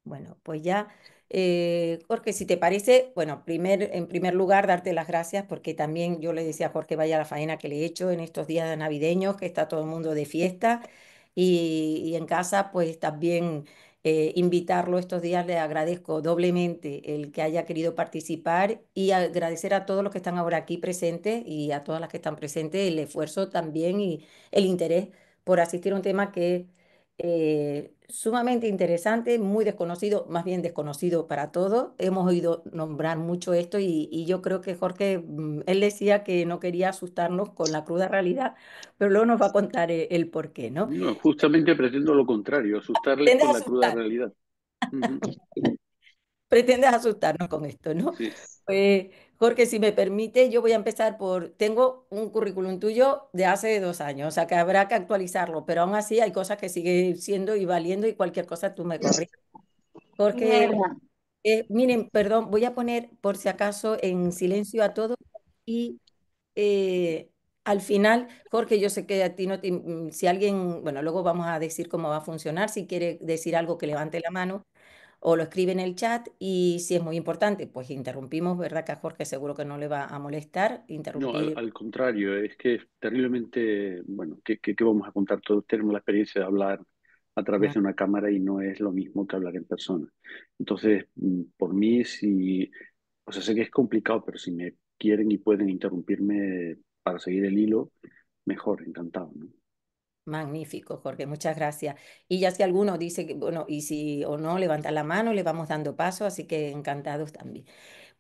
Bueno, pues ya, Jorge, si te parece, bueno, en primer lugar, darte las gracias porque también yo le decía a Jorge, vaya la faena que le he hecho en estos días navideños, que está todo el mundo de fiesta y en casa, pues también invitarlo estos días, le agradezco doblemente el que haya querido participar y agradecer a todos los que están ahora aquí presentes y a todas las que están presentes el esfuerzo también y el interés por asistir a un tema que sumamente interesante, muy desconocido, más bien desconocido para todos. Hemos oído nombrar mucho esto y yo creo que Jorge, él decía que no quería asustarnos con la cruda realidad, pero luego nos va a contar el por qué, ¿no? No, justamente pretendo lo contrario, asustarles Pretendes con la cruda asustar, realidad. Ujú. pretendes asustarnos con esto, ¿no? Sí. Pues, Jorge, si me permite, yo voy a empezar tengo un currículum tuyo de hace 2 años, o sea que habrá que actualizarlo, pero aún así hay cosas que siguen siendo y valiendo y cualquier cosa tú me corriges. Jorge, miren, perdón, voy a poner por si acaso en silencio a todos y al final, Jorge, yo sé que a ti no te, si alguien, bueno, luego vamos a decir cómo va a funcionar, si quiere decir algo que levante la mano o lo escribe en el chat y si es muy importante, pues interrumpimos, ¿verdad? Que a Jorge seguro que no le va a molestar No, al, interrumpir. al contrario, es que es terriblemente, bueno, ¿qué vamos a contar? Todos tenemos la experiencia de hablar a través Ma- de una cámara y no es lo mismo que hablar en persona. Entonces, por mí, si, o sea, sé que es complicado, pero si me quieren y pueden interrumpirme para seguir el hilo, mejor, encantado, ¿no? Magnífico, Jorge, muchas gracias. Y ya si alguno dice que, bueno, y si o no, levanta la mano, le vamos dando paso, así que encantados también.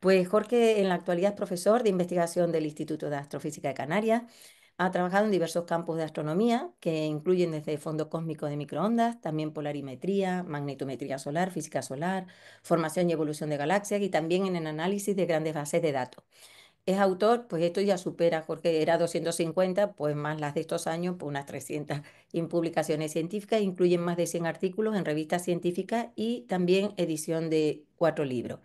Pues Jorge en la actualidad es profesor de investigación del Instituto de Astrofísica de Canarias. Ha trabajado en diversos campos de astronomía que incluyen desde fondo cósmico de microondas, también polarimetría, magnetometría solar, física solar, formación y evolución de galaxias y también en el análisis de grandes bases de datos. Es autor, pues esto ya supera, Jorge, era 250, pues más las de estos años, pues unas 300 en publicaciones científicas, incluyen más de 100 artículos en revistas científicas y también edición de 4 libros.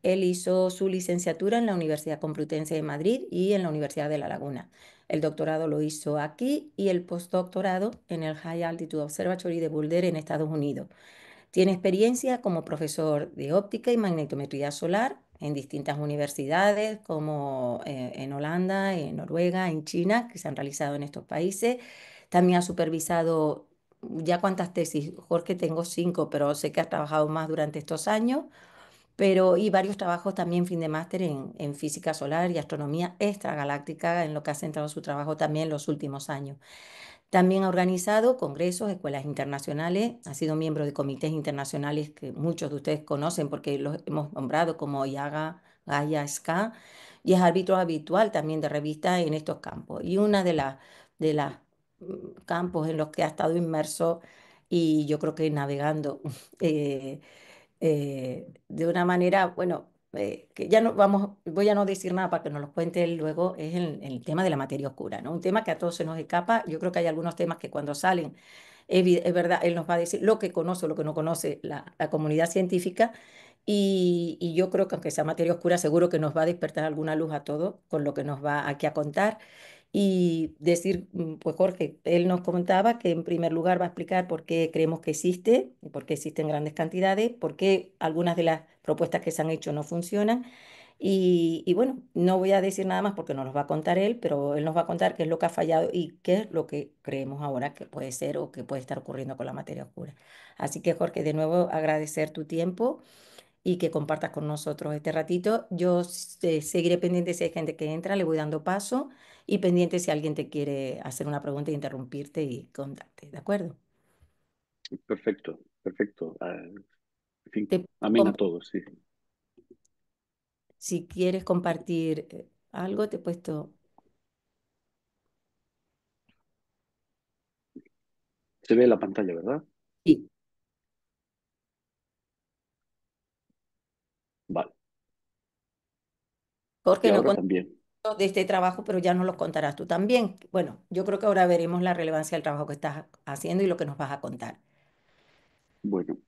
Él hizo su licenciatura en la Universidad Complutense de Madrid y en la Universidad de La Laguna. El doctorado lo hizo aquí y el postdoctorado en el High Altitude Observatory de Boulder en Estados Unidos. Tiene experiencia como profesor de óptica y magnetometría solar en distintas universidades, como en Holanda, en Noruega, en China, que se han realizado en estos países. También ha supervisado, ya cuántas tesis, Jorge, tengo 5, pero sé que has trabajado más durante estos años, pero y varios trabajos también fin de máster en física solar y astronomía extragaláctica, en lo que ha centrado su trabajo también en los últimos años. También ha organizado congresos, escuelas internacionales, ha sido miembro de comités internacionales que muchos de ustedes conocen porque los hemos nombrado como IAGA, Gaia, SCA, y es árbitro habitual también de revistas en estos campos. Y una de las campos en los que ha estado inmerso y yo creo que navegando eh, de una manera, bueno, que ya no vamos, voy a no decir nada para que nos lo cuente él luego, es el tema de la materia oscura, ¿no? Un tema que a todos se nos escapa. Yo creo que hay algunos temas que cuando salen, es verdad, él nos va a decir lo que conoce o lo que no conoce la comunidad científica. Y yo creo que aunque sea materia oscura, seguro que nos va a despertar alguna luz a todos con lo que nos va aquí a contar. Y decir, pues Jorge, él nos comentaba que en primer lugar va a explicar por qué creemos que existe, por qué existe en grandes cantidades, por qué algunas de las propuestas que se han hecho no funcionan. Y bueno, no voy a decir nada más porque nos los va a contar él, pero él nos va a contar qué es lo que ha fallado y qué es lo que creemos ahora que puede ser o que puede estar ocurriendo con la materia oscura. Así que Jorge, de nuevo agradecer tu tiempo y que compartas con nosotros este ratito. Yo seguiré pendiente si hay gente que entra, le voy dando paso y pendiente si alguien te quiere hacer una pregunta, interrumpirte y contarte, ¿de acuerdo? Perfecto, perfecto. En fin, Te- amén a com- todos, sí. si quieres compartir algo, te he puesto... Se ve la pantalla, ¿verdad? Sí, Vale. Y Jorge no ahora contó también. de este trabajo, pero ya nos lo contarás tú también. Bueno, yo creo que ahora veremos la relevancia del trabajo que estás haciendo y lo que nos vas a contar. Bueno,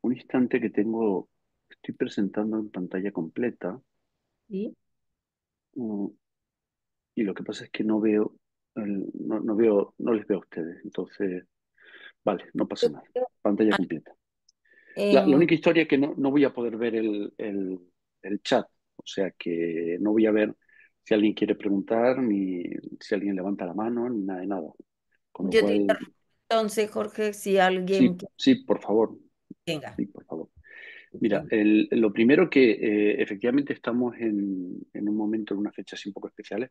un instante que tengo, estoy presentando en pantalla completa. ¿Sí? mm, Y lo que pasa es que no veo, no veo, no les veo a ustedes. Entonces, vale, no pasa Yo nada. creo- Pantalla ah, completa. La En- única historia es que no voy a poder ver el chat, o sea que no voy a ver si alguien quiere preguntar, ni si alguien levanta la mano, ni nada de nada. Con lo yo te cual, interrumpo entonces, Jorge, si alguien sí, sí, por favor, venga. sí, por favor. Mira, Venga. lo primero que efectivamente estamos en un momento, en unas fechas así un poco especiales,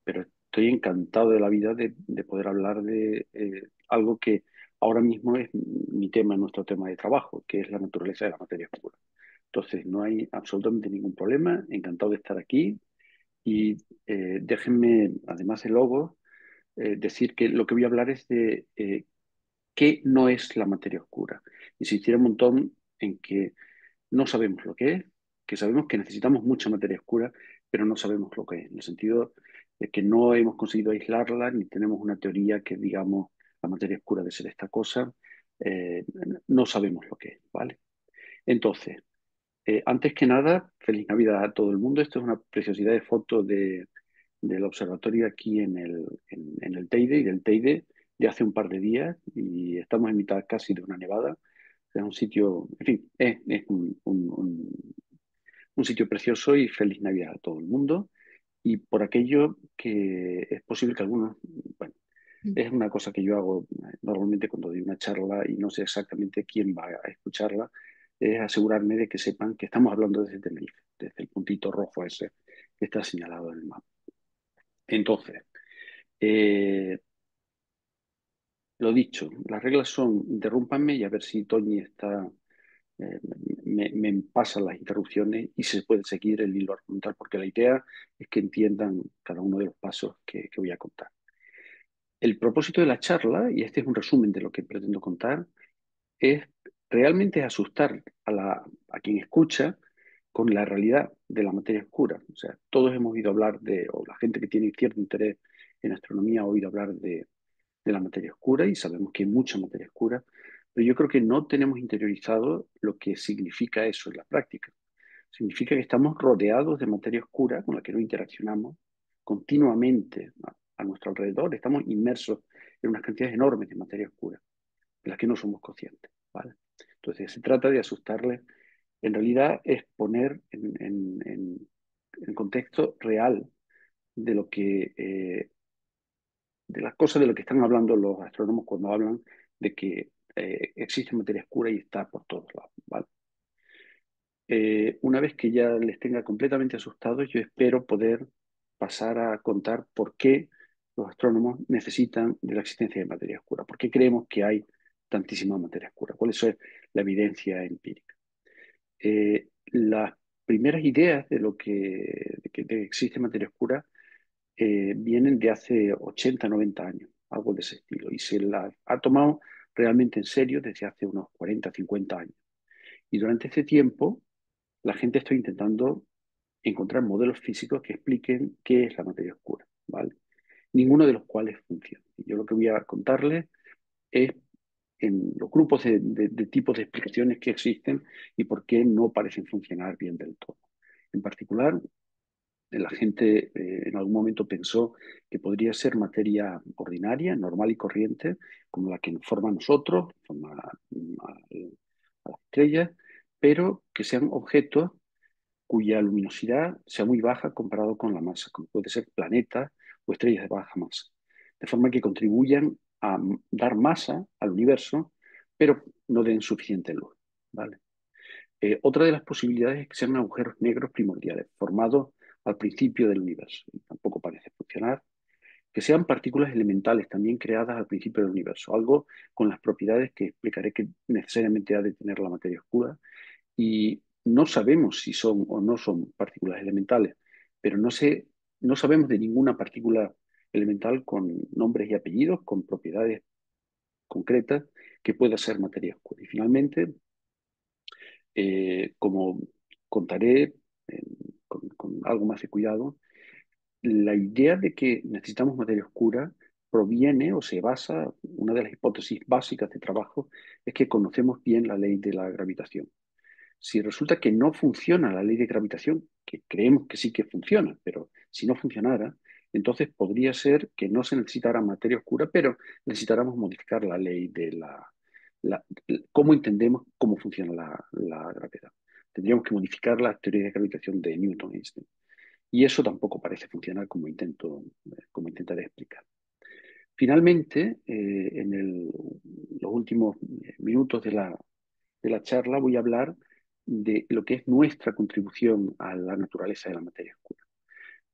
pero estoy encantado de la vida de poder hablar de algo que ahora mismo es mi tema, nuestro tema de trabajo, que es la naturaleza de la materia oscura. Entonces, no hay absolutamente ningún problema, encantado de estar aquí y déjenme, además del logo, decir que lo que voy a hablar es de qué no es la materia oscura. Insistiré un montón en que no sabemos lo que sabemos que necesitamos mucha materia oscura, pero no sabemos lo que es, en el sentido de que no hemos conseguido aislarla, ni tenemos una teoría que digamos la materia oscura de ser esta cosa, eh, no sabemos lo que es, ¿vale? Entonces, antes que nada, feliz Navidad a todo el mundo. Esto es una preciosidad de foto del observatorio aquí en el Teide y del Teide de hace un par de días y estamos en mitad casi de una nevada. Es un sitio, en fin, es un sitio precioso y feliz Navidad a todo el mundo. Y por aquello que es posible que algunos, bueno, es una cosa que yo hago normalmente cuando doy una charla y no sé exactamente quién va a escucharla, es asegurarme de que sepan que estamos hablando desde Tenerife, desde el puntito rojo ese que está señalado en el mapa. Entonces, eh, lo dicho, las reglas son interrúmpanme y a ver si Toñi está, me pasa las interrupciones y se puede seguir el hilo argumental, porque la idea es que entiendan cada uno de los pasos que voy a contar. El propósito de la charla, y este es un resumen de lo que pretendo contar, es realmente asustar a quien escucha con la realidad de la materia oscura. O sea, todos hemos oído hablar de, o la gente que tiene cierto interés en astronomía ha oído hablar de la materia oscura y sabemos que hay mucha materia oscura, pero yo creo que no tenemos interiorizado lo que significa eso en la práctica. Significa que estamos rodeados de materia oscura con la que no interaccionamos continuamente a nuestro alrededor. Estamos inmersos en unas cantidades enormes de materia oscura de las que no somos conscientes, ¿vale? Entonces, se trata de asustarles. En realidad es poner en contexto real de lo que de las cosas de lo que están hablando los astrónomos cuando hablan de que existe materia oscura y está por todos lados, ¿vale? Una vez que ya les tenga completamente asustados, yo espero poder pasar a contar por qué los astrónomos necesitan de la existencia de materia oscura, por qué creemos que hay tantísima materia oscura, cuál es la evidencia empírica. Las primeras ideas de lo de que existe materia oscura vienen de hace 80, 90 años, algo de ese estilo, y se la ha tomado realmente en serio desde hace unos 40, 50 años. Y durante este tiempo, la gente está intentando encontrar modelos físicos que expliquen qué es la materia oscura, ¿vale? Ninguno de los cuales funciona. Y yo lo que voy a contarles es en los grupos de tipos de explicaciones que existen y por qué no parecen funcionar bien del todo. En particular, la gente en algún momento pensó que podría ser materia ordinaria, normal y corriente, como la que nos forma a nosotros, forma a las estrellas, pero que sean objetos cuya luminosidad sea muy baja comparado con la masa, como puede ser planetas o estrellas de baja masa, de forma que contribuyan a dar masa al universo, pero no den suficiente luz, ¿vale? Otra de las posibilidades es que sean agujeros negros primordiales, formados al principio del universo, y tampoco parece funcionar. Que sean partículas elementales también creadas al principio del universo, algo con las propiedades que explicaré que necesariamente ha de tener la materia oscura, y no sabemos si son o no son partículas elementales, pero no sabemos de ninguna partícula elemental con nombres y apellidos, con propiedades concretas que pueda ser materia oscura. Y finalmente, como contaré con algo más de cuidado, la idea de que necesitamos materia oscura proviene o se basa, una de las hipótesis básicas de trabajo es que conocemos bien la ley de la gravitación. Si resulta que no funciona la ley de gravitación, que creemos que sí que funciona, pero si no funcionara, entonces podría ser que no se necesitara materia oscura, pero necesitáramos modificar la ley la, cómo entendemos cómo funciona la gravedad. Tendríamos que modificar la teoría de gravitación de Newton-Einstein. Y eso tampoco parece funcionar como intentaré explicar. Finalmente, los últimos minutos de la charla voy a hablar de lo que es nuestra contribución a la naturaleza de la materia oscura,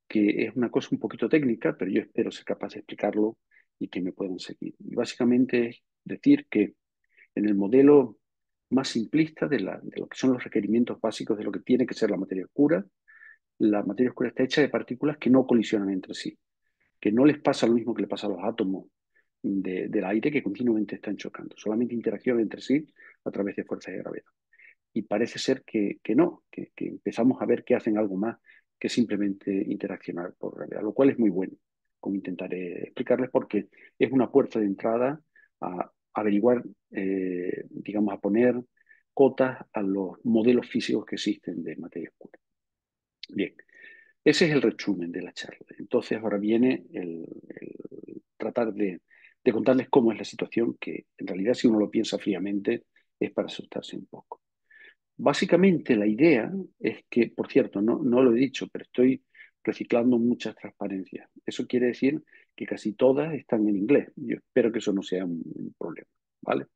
que es una cosa un poquito técnica, pero yo espero ser capaz de explicarlo y que me puedan seguir. Y básicamente es decir que en el modelo más simplista de lo que son los requerimientos básicos de lo que tiene que ser la materia oscura está hecha de partículas que no colisionan entre sí, que no les pasa lo mismo que le pasa a los átomos del aire que continuamente están chocando, solamente interaccionan entre sí a través de fuerzas de gravedad. Y parece ser que no, que empezamos a ver que hacen algo más que simplemente interaccionar por gravedad, lo cual es muy bueno, como intentaré explicarles, porque es una puerta de entrada a averiguar, digamos, a poner cotas a los modelos físicos que existen de materia oscura. Bien, ese es el resumen de la charla. Entonces ahora viene el tratar de contarles cómo es la situación, que en realidad si uno lo piensa fríamente es para asustarse un poco. Básicamente la idea es que, por cierto, no lo he dicho, pero estoy reciclando muchas transparencias. Eso quiere decir que casi todas están en inglés. Yo espero que eso no sea un problema, ¿vale?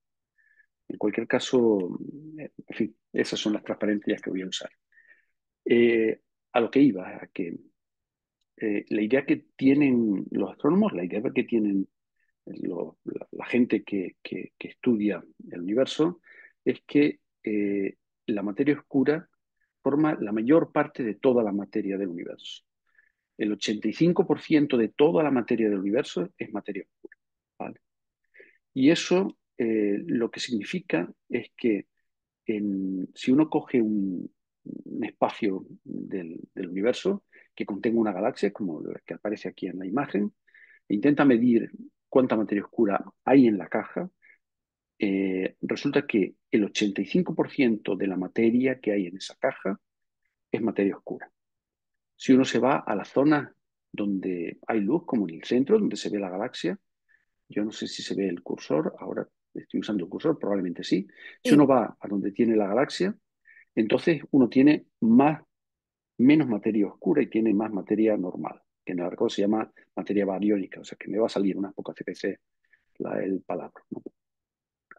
En cualquier caso, en fin, esas son las transparencias que voy a usar. Eh, a lo que iba, a que la idea que tienen los astrónomos, la idea que tienen la gente que estudia el universo, es que la materia oscura forma la mayor parte de toda la materia del universo. El 85% de toda la materia del universo es materia oscura, ¿vale? Y eso lo que significa es que si uno coge un espacio del universo que contenga una galaxia, como la que aparece aquí en la imagen, e intenta medir cuánta materia oscura hay en la caja, resulta que el 85% de la materia que hay en esa caja es materia oscura. Si uno se va a la zona donde hay luz, como en el centro, donde se ve la galaxia, yo no sé si se ve el cursor, ahora estoy usando el cursor, probablemente sí. Si uno Sí, va a donde tiene la galaxia, entonces uno tiene menos materia oscura y tiene más materia normal, que en el arco se llama materia bariónica, o sea que me va a salir unas pocas veces el palabra, ¿no?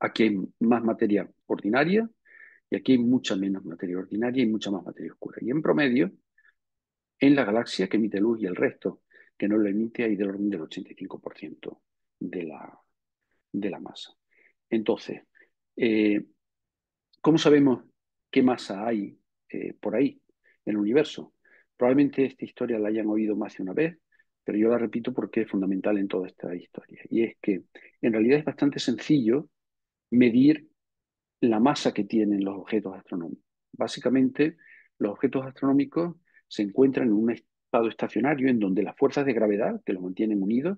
Aquí hay más materia ordinaria y aquí hay mucha menos materia ordinaria y mucha más materia oscura. Y en promedio, en la galaxia que emite luz y el resto que no lo emite hay del orden del 85% de de la masa. Entonces, eh, ¿cómo sabemos qué masa hay por ahí en el universo? Probablemente esta historia la hayan oído más de una vez, pero yo la repito porque es fundamental en toda esta historia. Y es que en realidad es bastante sencillo medir la masa que tienen los objetos astronómicos. Básicamente, los objetos astronómicos se encuentran en un estado estacionario en donde las fuerzas de gravedad que los mantienen unidos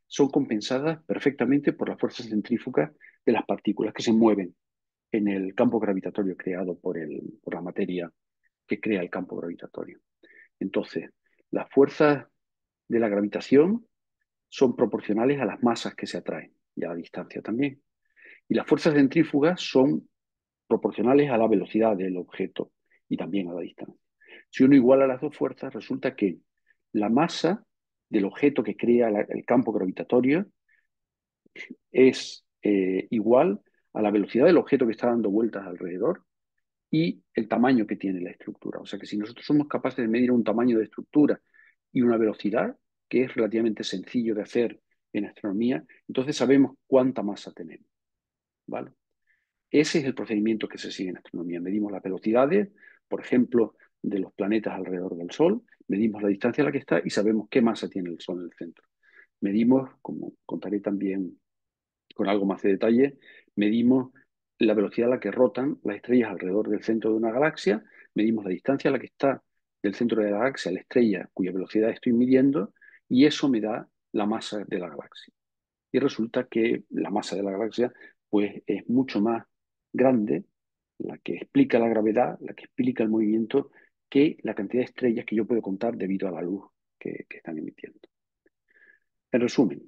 son compensadas perfectamente por las fuerzas centrífugas de las partículas que se mueven en el campo gravitatorio creado por la materia que crea el campo gravitatorio. Entonces, las fuerzas de la gravitación son proporcionales a las masas que se atraen y a la distancia también. Y las fuerzas centrífugas son proporcionales a la velocidad del objeto y también a la distancia. Si uno iguala las dos fuerzas, resulta que la masa del objeto que crea el campo gravitatorio es igual a la velocidad del objeto que está dando vueltas alrededor y el tamaño que tiene la estructura. O sea que si nosotros somos capaces de medir un tamaño de estructura y una velocidad, que es relativamente sencillo de hacer en astronomía, entonces sabemos cuánta masa tenemos, ¿vale? Ese es el procedimiento que se sigue en astronomía. Medimos las velocidades, por ejemplo, de los planetas alrededor del Sol, medimos la distancia a la que está y sabemos qué masa tiene el Sol en el centro. Medimos, como contaré también con algo más de detalle, medimos la velocidad a la que rotan las estrellas alrededor del centro de una galaxia, medimos la distancia a la que está del centro de la galaxia a la estrella cuya velocidad estoy midiendo y eso me da la masa de la galaxia. Y resulta que la masa de la galaxia pues, es mucho más grande, la que explica la gravedad, la que explica el movimiento, que la cantidad de estrellas que yo puedo contar debido a la luz que están emitiendo. En resumen,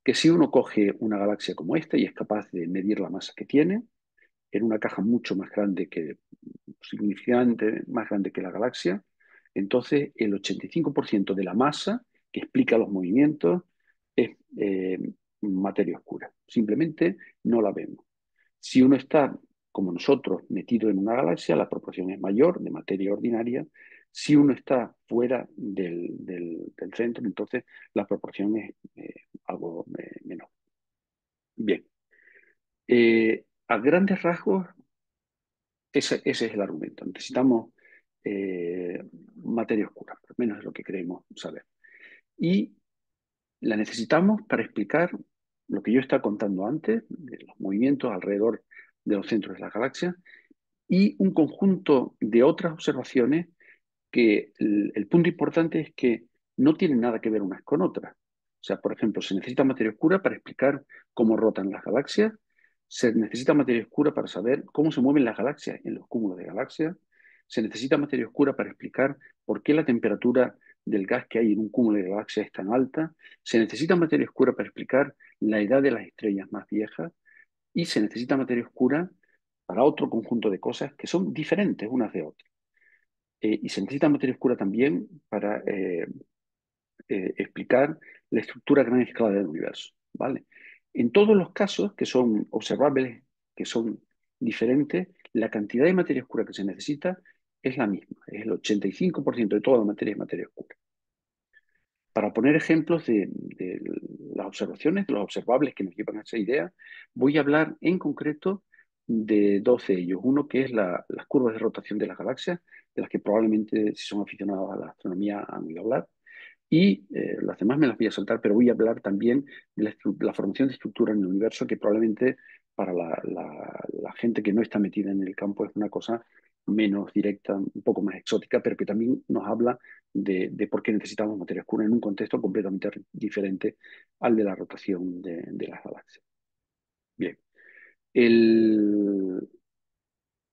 que si uno coge una galaxia como esta y es capaz de medir la masa que tiene, en una caja mucho más grande que, significativamente más grande que la galaxia, entonces el 85% de la masa que explica los movimientos es materia oscura. Simplemente no la vemos. Si uno está, como nosotros, metido en una galaxia, la proporción es mayor de materia ordinaria. Si uno está fuera del centro, entonces la proporción es algo menor. Bien, a grandes rasgos, ese es el argumento. Necesitamos materia oscura, por lo menos es lo que creemos saber. Y la necesitamos para explicar lo que yo estaba contando antes, de los movimientos alrededor de los centros de las galaxias, y un conjunto de otras observaciones que el punto importante es que no tienen nada que ver unas con otras. O sea, por ejemplo, se necesita materia oscura para explicar cómo rotan las galaxias, se necesita materia oscura para saber cómo se mueven las galaxias en los cúmulos de galaxias, se necesita materia oscura para explicar por qué la temperatura del gas que hay en un cúmulo de galaxias es tan alta, se necesita materia oscura para explicar la edad de las estrellas más viejas y se necesita materia oscura para otro conjunto de cosas que son diferentes unas de otras. Y se necesita materia oscura también para explicar la estructura a gran escala del universo, ¿vale? En todos los casos que son observables, que son diferentes, la cantidad de materia oscura que se necesita es la misma, es el 85% de toda la materia es materia oscura. Para poner ejemplos de las observaciones, de los observables que nos llevan a esa idea, voy a hablar en concreto de dos de ellos. Uno que es las curvas de rotación de las galaxias, de las que probablemente si son aficionados a la astronomía han oído hablar. Y las demás me las voy a saltar, pero voy a hablar también de la formación de estructura en el universo, que probablemente para la gente que no está metida en el campo es una cosa menos directa, un poco más exótica, pero que también nos habla de por qué necesitamos materia oscura en un contexto completamente diferente al de la rotación de las galaxias. Bien, el,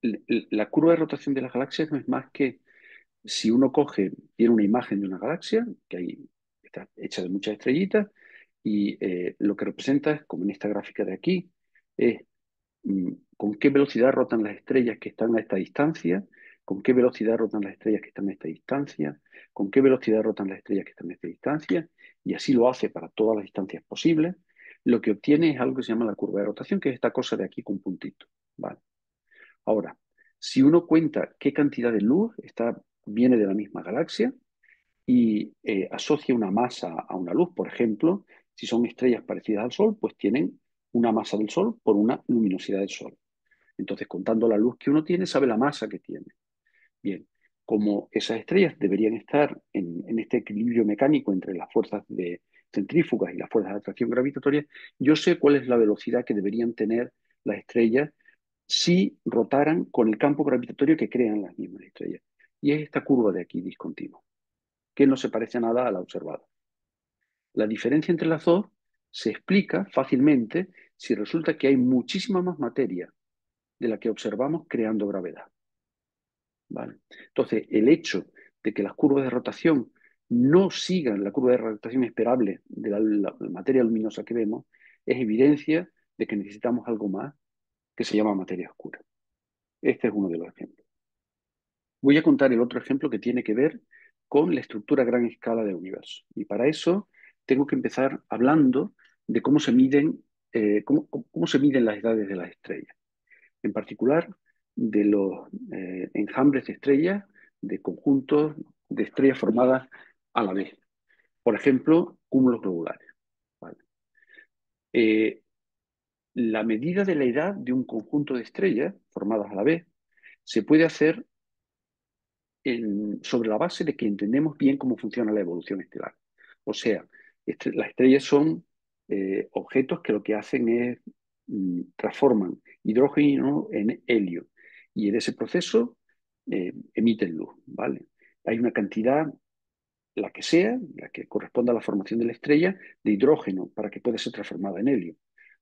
la curva de rotación de las galaxias no es más que si uno coge, tiene una imagen de una galaxia, que ahí está hecha de muchas estrellitas, y lo que representa es, como en esta gráfica de aquí, es con qué velocidad rotan las estrellas que están a esta distancia, con qué velocidad rotan las estrellas que están a esta distancia, con qué velocidad rotan las estrellas que están a esta distancia, y así lo hace para todas las distancias posibles. Lo que obtiene es algo que se llama la curva de rotación, que es esta cosa de aquí con puntito. ¿Vale? Ahora, si uno cuenta qué cantidad de luz viene de la misma galaxia y asocia una masa a una luz, por ejemplo, si son estrellas parecidas al Sol, pues tienen una masa del Sol por una luminosidad del Sol. Entonces, contando la luz que uno tiene, sabe la masa que tiene. Bien, como esas estrellas deberían estar en este equilibrio mecánico entre las fuerzas de centrífugas y las fuerzas de atracción gravitatoria, yo sé cuál es la velocidad que deberían tener las estrellas si rotaran con el campo gravitatorio que crean las mismas estrellas. Y es esta curva de aquí, discontinua, que no se parece a nada a la observada. La diferencia entre las dos se explica fácilmente si resulta que hay muchísima más materia de la que observamos creando gravedad. ¿Vale? Entonces, el hecho de que las curvas de rotación no sigan la curva de rotación esperable de la materia luminosa que vemos es evidencia de que necesitamos algo más que se llama materia oscura. Este es uno de los ejemplos. Voy a contar el otro ejemplo que tiene que ver con la estructura a gran escala del universo. Y para eso tengo que empezar hablando de cómo se miden, cómo se miden las edades de las estrellas. En particular, de los enjambres de estrellas, de conjuntos de estrellas formadas a la vez. Por ejemplo, cúmulos globulares. ¿Vale? Eh, la medida de la edad de un conjunto de estrellas formadas a la vez se puede hacer sobre la base de que entendemos bien cómo funciona la evolución estelar. O sea, las estrellas son objetos que lo que hacen es transforman hidrógeno en helio y en ese proceso emiten luz, ¿vale? Hay una cantidad, la que sea, la que corresponda a la formación de la estrella, de hidrógeno para que pueda ser transformada en helio.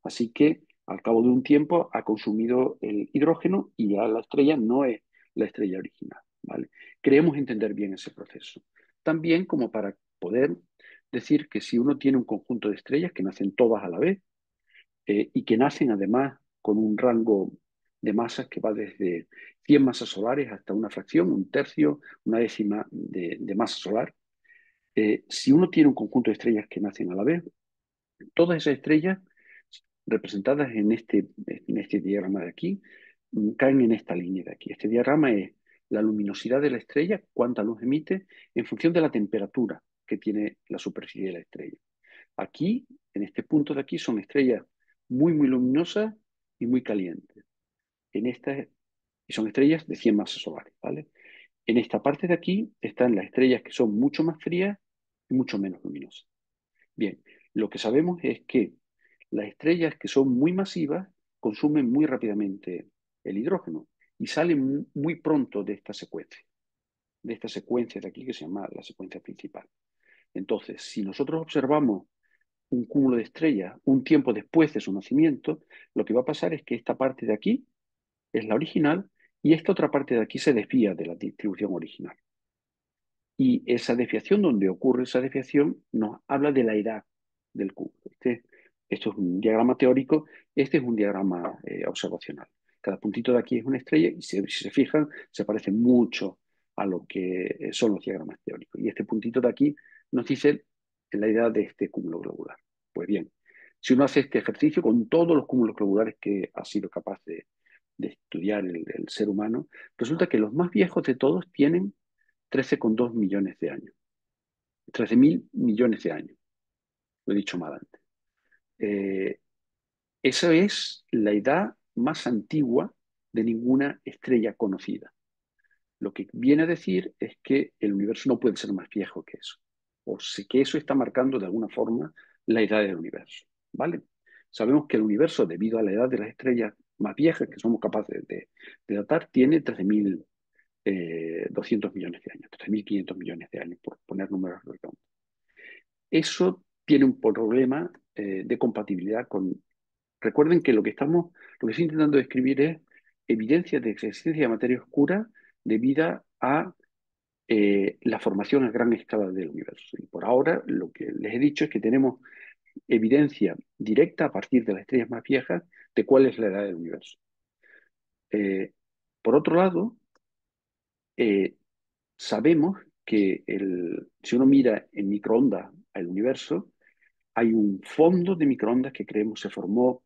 Así que al cabo de un tiempo ha consumido el hidrógeno y ya la estrella no es la estrella original, ¿vale? Creemos entender bien ese proceso. También como para poder decir que si uno tiene un conjunto de estrellas que nacen todas a la vez y que nacen además con un rango de masas que va desde 100 masas solares hasta una fracción, un tercio, una décima de masa solar, si uno tiene un conjunto de estrellas que nacen a la vez, todas esas estrellas representadas en este diagrama de aquí caen en esta línea de aquí. Este diagrama es la luminosidad de la estrella, cuánta luz emite, en función de la temperatura que tiene la superficie de la estrella. Aquí, en este punto de aquí, son estrellas muy, muy luminosas y muy calientes. Y son estrellas de 100 masas solares, ¿vale? En esta parte de aquí están las estrellas que son mucho más frías y mucho menos luminosas. Bien, lo que sabemos es que las estrellas que son muy masivas consumen muy rápidamente el hidrógeno y salen muy pronto de esta secuencia de aquí que se llama la secuencia principal. Entonces, si nosotros observamos un cúmulo de estrellas un tiempo después de su nacimiento, lo que va a pasar es que esta parte de aquí es la original y esta otra parte de aquí se desvía de la distribución original. Y esa desviación, donde ocurre esa desviación, nos habla de la edad del cubo. Esto es un diagrama teórico, este es un diagrama observacional. Cada puntito de aquí es una estrella y si se fijan, se parece mucho a lo que son los diagramas teóricos. Y este puntito de aquí nos dice la edad de este cúmulo globular. Pues bien, si uno hace este ejercicio con todos los cúmulos globulares que ha sido capaz de estudiar el ser humano, resulta que los más viejos de todos tienen 13,2 millones de años. 13.000 millones de años. Lo he dicho mal antes. Eh, Esa es la edad más antigua de ninguna estrella conocida. Lo que viene a decir es que el universo no puede ser más viejo que eso. O sea, que eso está marcando de alguna forma la edad del universo. ¿Vale? Sabemos que el universo, debido a la edad de las estrellas más viejas que somos capaces de datar, tiene 13.200 millones de años, 13.500 millones de años, por poner números redondos. Eso tiene un problema de compatibilidad con... Recuerden que lo que estoy intentando describir es evidencia de existencia de materia oscura debida a la formación a gran escala del universo. Y por ahora lo que les he dicho es que tenemos evidencia directa a partir de las estrellas más viejas de cuál es la edad del universo. Eh, por otro lado, eh, sabemos que si uno mira en microondas al universo, hay un fondo de microondas que creemos se formó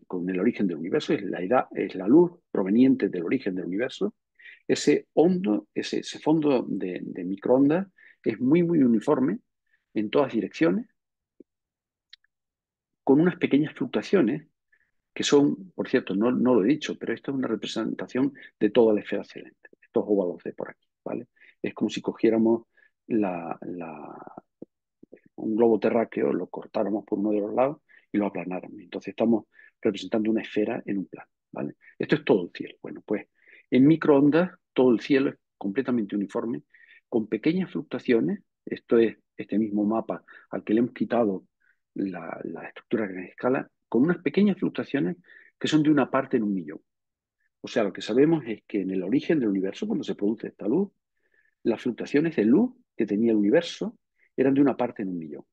con el origen del universo, es la luz proveniente del origen del universo. Ese fondo de microondas es muy, muy uniforme en todas direcciones, con unas pequeñas fluctuaciones que son, por cierto, no lo he dicho, pero esto es una representación de toda la esfera celeste, estos óvalos de por aquí, ¿vale? Es como si cogiéramos la, la, un globo terráqueo, lo cortáramos por uno de los lados y lo aplanáramos. Entonces estamos representando una esfera en un plano, ¿vale? Esto es todo el cielo. Bueno, pues en microondas todo el cielo es completamente uniforme, con pequeñas fluctuaciones. Esto es este mismo mapa al que le hemos quitado la estructura a gran escala, con unas pequeñas fluctuaciones que son de una parte en un millón. O sea, lo que sabemos es que en el origen del universo, cuando se produce esta luz, las fluctuaciones de luz que tenía el universo eran de una parte en un millón.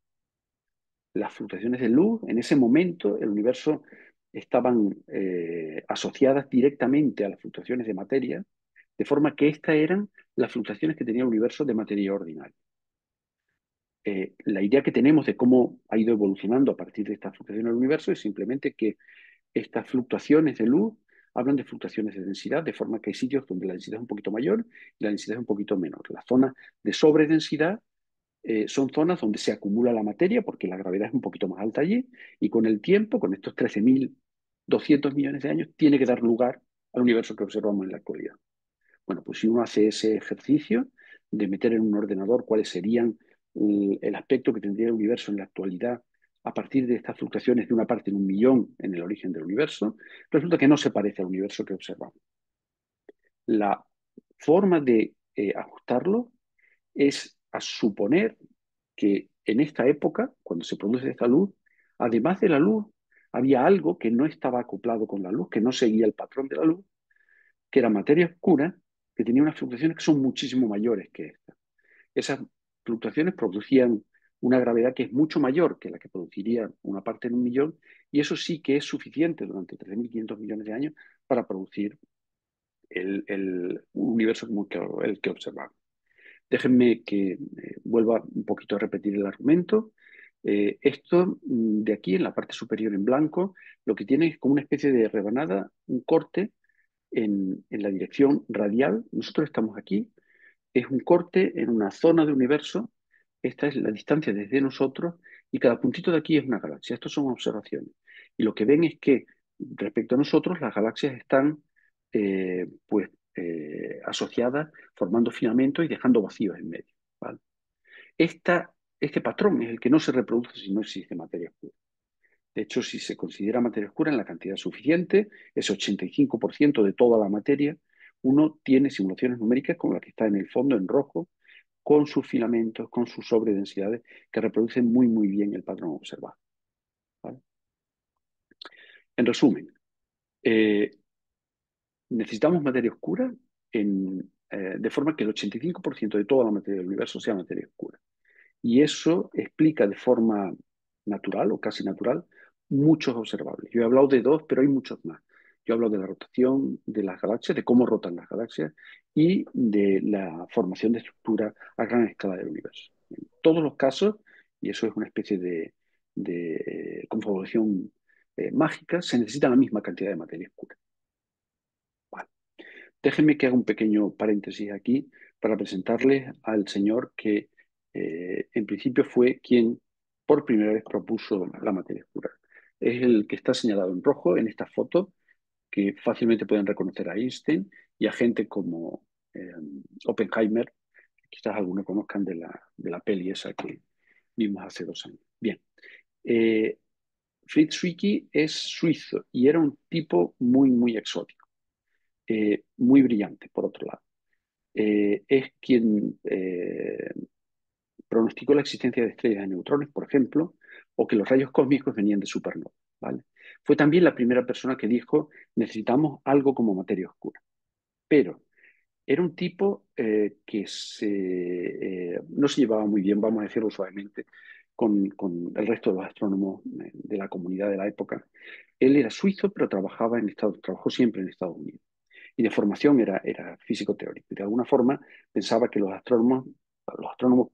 Las fluctuaciones de luz, en ese momento, el universo estaban asociadas directamente a las fluctuaciones de materia, de forma que estas eran las fluctuaciones que tenía el universo de materia ordinaria. La idea que tenemos de cómo ha ido evolucionando a partir de estas fluctuaciones del universo es simplemente que estas fluctuaciones de luz hablan de fluctuaciones de densidad, de forma que hay sitios donde la densidad es un poquito mayor y la densidad es un poquito menor. Las zonas de sobredensidad son zonas donde se acumula la materia porque la gravedad es un poquito más alta allí y con el tiempo, con estos 13.200 millones de años, tiene que dar lugar al universo que observamos en la actualidad. Bueno, pues si uno hace ese ejercicio de meter en un ordenador cuáles serían el aspecto que tendría el universo en la actualidad a partir de estas fluctuaciones de una parte en un millón en el origen del universo, resulta que no se parece al universo que observamos. La forma de ajustarlo es a suponer que en esta época, cuando se produce esta luz, además de la luz, había algo que no estaba acoplado con la luz, que no seguía el patrón de la luz, que era materia oscura, que tenía unas fluctuaciones que son muchísimo mayores que estas. Esas fluctuaciones producían una gravedad que es mucho mayor que la que produciría una parte en un millón, y eso sí que es suficiente durante 13.500 millones de años para producir el universo como el que observamos. Déjenme que vuelva un poquito a repetir el argumento. Esto de aquí, en la parte superior en blanco, lo que tiene es como una especie de rebanada, un corte en la dirección radial. Nosotros estamos aquí, es un corte en una zona de universo. Esta es la distancia desde nosotros y cada puntito de aquí es una galaxia. Estas son observaciones. Y lo que ven es que respecto a nosotros, las galaxias están asociadas, formando filamentos y dejando vacíos en medio. ¿Vale? Este patrón es el que no se reproduce si no existe materia oscura. De hecho, si se considera materia oscura en la cantidad suficiente, ese 85% de toda la materia, uno tiene simulaciones numéricas como la que está en el fondo en rojo, con sus filamentos, con sus sobredensidades, que reproducen muy, muy bien el patrón observado. ¿Vale? En resumen, eh, necesitamos materia oscura de forma que el 85% de toda la materia del universo sea materia oscura. Y eso explica de forma natural o casi natural muchos observables. Yo he hablado de dos, pero hay muchos más. Yo hablo de la rotación de las galaxias, de cómo rotan las galaxias y de la formación de estructuras a gran escala del universo. En todos los casos, y eso es una especie de confabulación mágica, se necesita la misma cantidad de materia oscura. Vale. Déjenme que haga un pequeño paréntesis aquí para presentarles al señor que en principio fue quien por primera vez propuso la materia oscura. Es el que está señalado en rojo en esta foto, que fácilmente pueden reconocer a Einstein y a gente como eh, Oppenheimer, que quizás algunos conozcan de la peli esa que vimos hace 2 años. Bien, eh, Fritz Zwicky es suizo y era un tipo muy, muy exótico, muy brillante, por otro lado. Es quien pronosticó la existencia de estrellas de neutrones, por ejemplo, o que los rayos cósmicos venían de supernovas. ¿Vale? Fue también la primera persona que dijo necesitamos algo como materia oscura. Pero era un tipo que no se llevaba muy bien, vamos a decirlo suavemente, con el resto de los astrónomos de la comunidad de la época. Él era suizo, pero trabajó siempre en Estados Unidos y de formación era físico teórico. Y de alguna forma pensaba que los astrónomos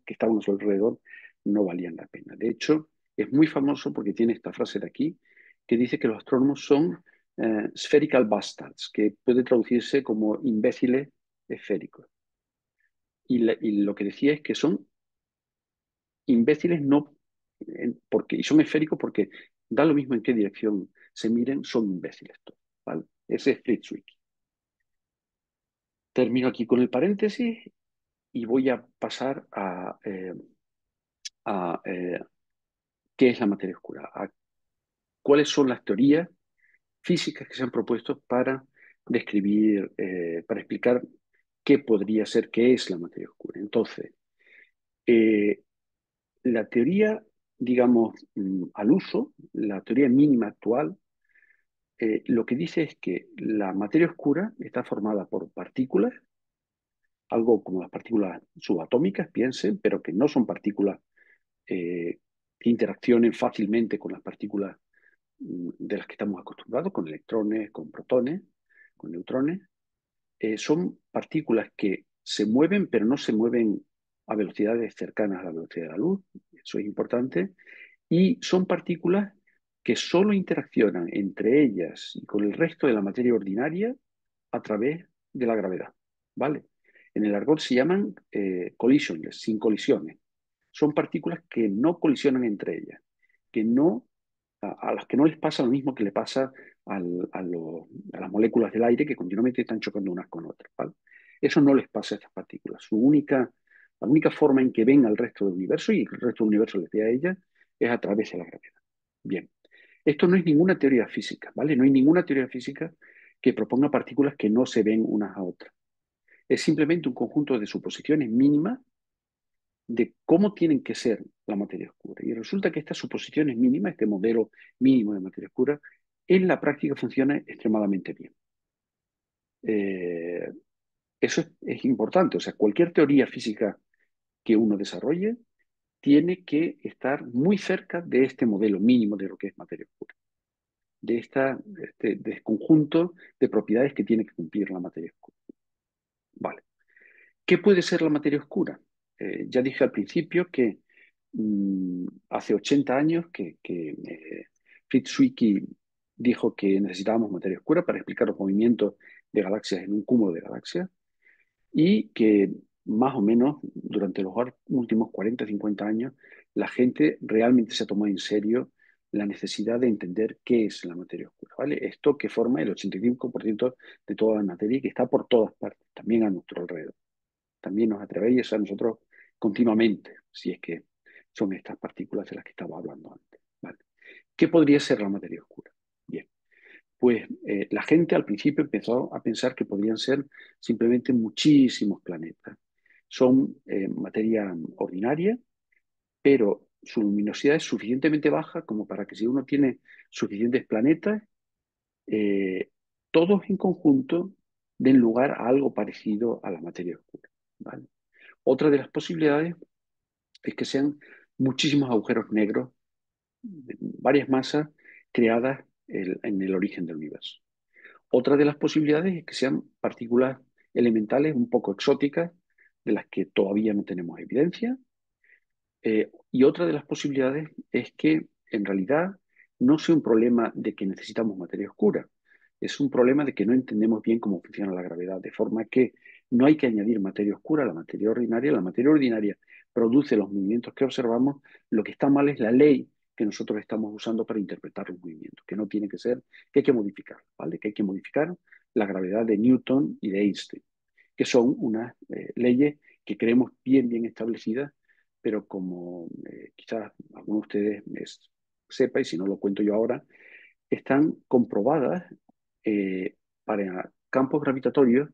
que estaban a su alrededor no valían la pena. De hecho, es muy famoso porque tiene esta frase de aquí que dice que los astrónomos son spherical bastards, que puede traducirse como imbéciles esféricos. Y lo que decía es que son imbéciles no y son esféricos porque da lo mismo en qué dirección se miren, son imbéciles todos. ¿Vale? Ese es Fritz Zwicky. Termino aquí con el paréntesis y voy a pasar a qué es la materia oscura, a cuáles son las teorías físicas que se han propuesto para describir, para explicar qué podría ser, qué es la materia oscura. Entonces, eh, la teoría, digamos, al uso, la teoría mínima actual, lo que dice es que la materia oscura está formada por partículas, algo como las partículas subatómicas, piensen, pero que no son partículas que interaccionen fácilmente con las partículas de las que estamos acostumbrados, con electrones, con protones, con neutrones. Son partículas que se mueven, pero no se mueven a velocidades cercanas a la velocidad de la luz, eso es importante, y son partículas que solo interaccionan entre ellas y con el resto de la materia ordinaria a través de la gravedad, ¿vale? En el argot se llaman collisionless, sin colisiones. Son partículas que no colisionan entre ellas, que no, a las que no les pasa lo mismo que le pasa a las moléculas del aire que continuamente están chocando unas con otras, ¿vale? Eso no les pasa a estas partículas. La única forma en que ven al resto del universo y el resto del universo les ve a ellas es a través de la gravedad. Bien, esto no es ninguna teoría física, ¿vale? No hay ninguna teoría física que proponga partículas que no se ven unas a otras. Es simplemente un conjunto de suposiciones mínimas de cómo tienen que ser la materia oscura. Y resulta que estas suposiciones mínimas, este modelo mínimo de materia oscura, en la práctica funciona extremadamente bien. Eh, Eso es importante. O sea, cualquier teoría física que uno desarrolle tiene que estar muy cerca de este modelo mínimo de lo que es materia oscura, de este conjunto de propiedades que tiene que cumplir la materia oscura. Vale. ¿Qué puede ser la materia oscura? Ya dije al principio que hace 80 años que Fritz Zwicky dijo que necesitábamos materia oscura para explicar los movimientos de galaxias en un cúmulo de galaxias y que más o menos durante los últimos 40, 50 años la gente realmente se tomó en serio la necesidad de entender qué es la materia oscura, ¿vale? Esto que forma el 85% de toda la materia y que está por todas partes, también a nuestro alrededor. También nos atrevéis a nosotros continuamente, si es que son estas partículas de las que estaba hablando antes, ¿vale? ¿Qué podría ser la materia oscura? Bien, pues la gente al principio empezó a pensar que podrían ser simplemente muchísimos planetas. Son materia ordinaria, pero su luminosidad es suficientemente baja como para que si uno tiene suficientes planetas, eh, todos en conjunto den lugar a algo parecido a la materia oscura, ¿vale? Otra de las posibilidades es que sean muchísimos agujeros negros, varias masas creadas en el origen del universo. Otra de las posibilidades es que sean partículas elementales un poco exóticas, de las que todavía no tenemos evidencia. Y otra de las posibilidades es que en realidad no sea un problema de que necesitamos materia oscura, es un problema de que no entendemos bien cómo funciona la gravedad, de forma que no hay que añadir materia oscura a la materia ordinaria. La materia ordinaria produce los movimientos que observamos, lo que está mal es la ley que nosotros estamos usando para interpretar los movimientos, que no tiene que ser, que hay que modificar, ¿vale? Que hay que modificar la gravedad de Newton y de Einstein, que son unas leyes que creemos bien establecidas, pero como quizás alguno de ustedes sepa, y si no lo cuento yo ahora, están comprobadas para campos gravitatorios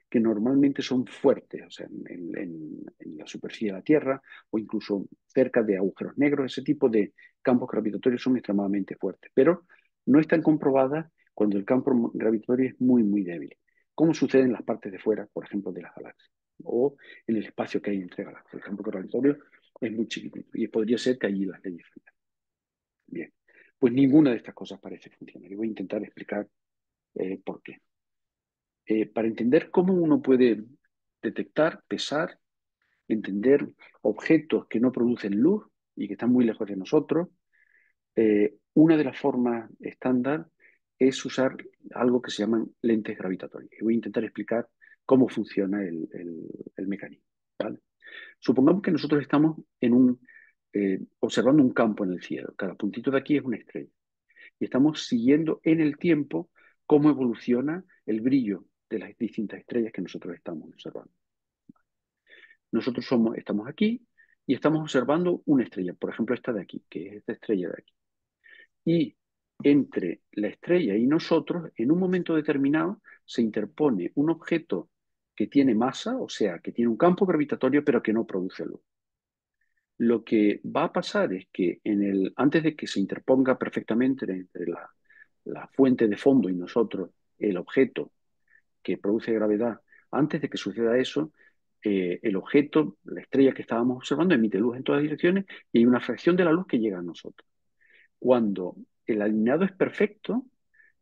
que normalmente son fuertes, o sea, en la superficie de la Tierra o incluso cerca de agujeros negros. Ese tipo de campos gravitatorios son extremadamente fuertes, pero no están comprobadas cuando el campo gravitatorio es muy débil, como sucede en las partes de fuera, por ejemplo, de las galaxias o en el espacio que hay entre galaxias. El campo gravitatorio es muy chiquitito y podría ser que allí las leyes fallan. Bien, pues ninguna de estas cosas parece funcionar y voy a intentar explicar por qué. Para entender cómo uno puede detectar, pesar, entender objetos que no producen luz y que están muy lejos de nosotros, una de las formas estándar es usar algo que se llaman lentes gravitatorias. Y voy a intentar explicar cómo funciona el mecanismo, ¿vale? Supongamos que nosotros estamos observando un campo en el cielo. Cada puntito de aquí es una estrella. Y estamos siguiendo en el tiempo cómo evoluciona el brillo de las distintas estrellas que nosotros estamos observando. Nosotros estamos aquí y estamos observando una estrella, por ejemplo esta de aquí, que es esta estrella de aquí. Y entre la estrella y nosotros, en un momento determinado, se interpone un objeto que tiene masa, o sea, que tiene un campo gravitatorio, pero que no produce luz. Lo que va a pasar es que antes de que se interponga perfectamente entre la fuente de fondo y nosotros, el objeto que produce gravedad, antes de que suceda eso, el objeto, la estrella que estábamos observando, emite luz en todas direcciones y hay una fracción de la luz que llega a nosotros. Cuando el alineado es perfecto,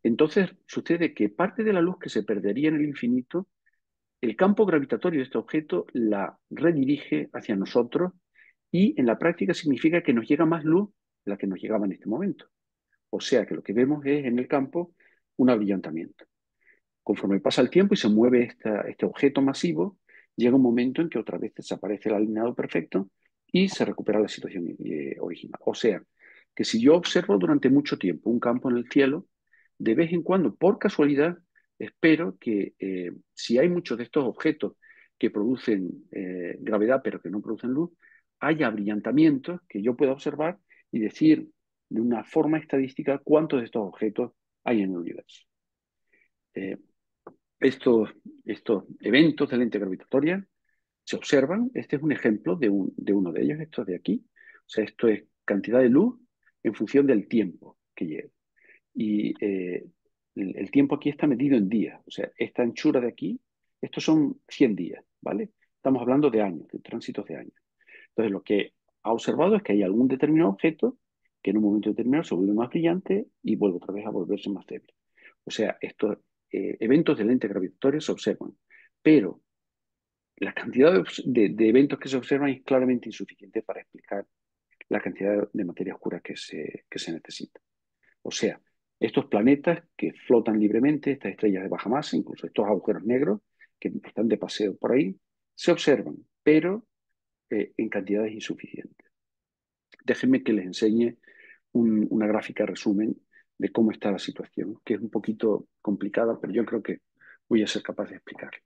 entonces sucede que parte de la luz que se perdería en el infinito, el campo gravitatorio de este objeto la redirige hacia nosotros y en la práctica significa que nos llega más luz de la que nos llegaba en este momento. O sea que lo que vemos es en el campo un abrillantamiento. Conforme pasa el tiempo y se mueve este objeto masivo, llega un momento en que otra vez desaparece el alineado perfecto y se recupera la situación original. O sea, que si yo observo durante mucho tiempo un campo en el cielo, de vez en cuando, por casualidad, espero que si hay muchos de estos objetos que producen gravedad pero que no producen luz, haya abrillantamientos que yo pueda observar y decir de una forma estadística cuántos de estos objetos hay en el universo. Eh, estos eventos de lente gravitatoria se observan. Este es un ejemplo de uno de ellos, esto de aquí. O sea, esto es cantidad de luz en función del tiempo que lleva. Y el tiempo aquí está medido en días. O sea, esta anchura de aquí, estos son 100 días, ¿vale? Estamos hablando de años, de tránsitos de años. Entonces, lo que ha observado es que hay algún determinado objeto que en un momento determinado se vuelve más brillante y vuelve otra vez a volverse más débil. O sea, estos eventos de lente gravitatoria se observan, pero la cantidad de eventos que se observan es claramente insuficiente para explicar la cantidad de materia oscura que se necesita. O sea, estos planetas que flotan libremente, estas estrellas de baja masa, incluso estos agujeros negros que están de paseo por ahí, se observan, pero en cantidades insuficientes. Déjenme que les enseñe una gráfica resumen de cómo está la situación, que es un poquito complicada, pero yo creo que voy a ser capaz de explicarla.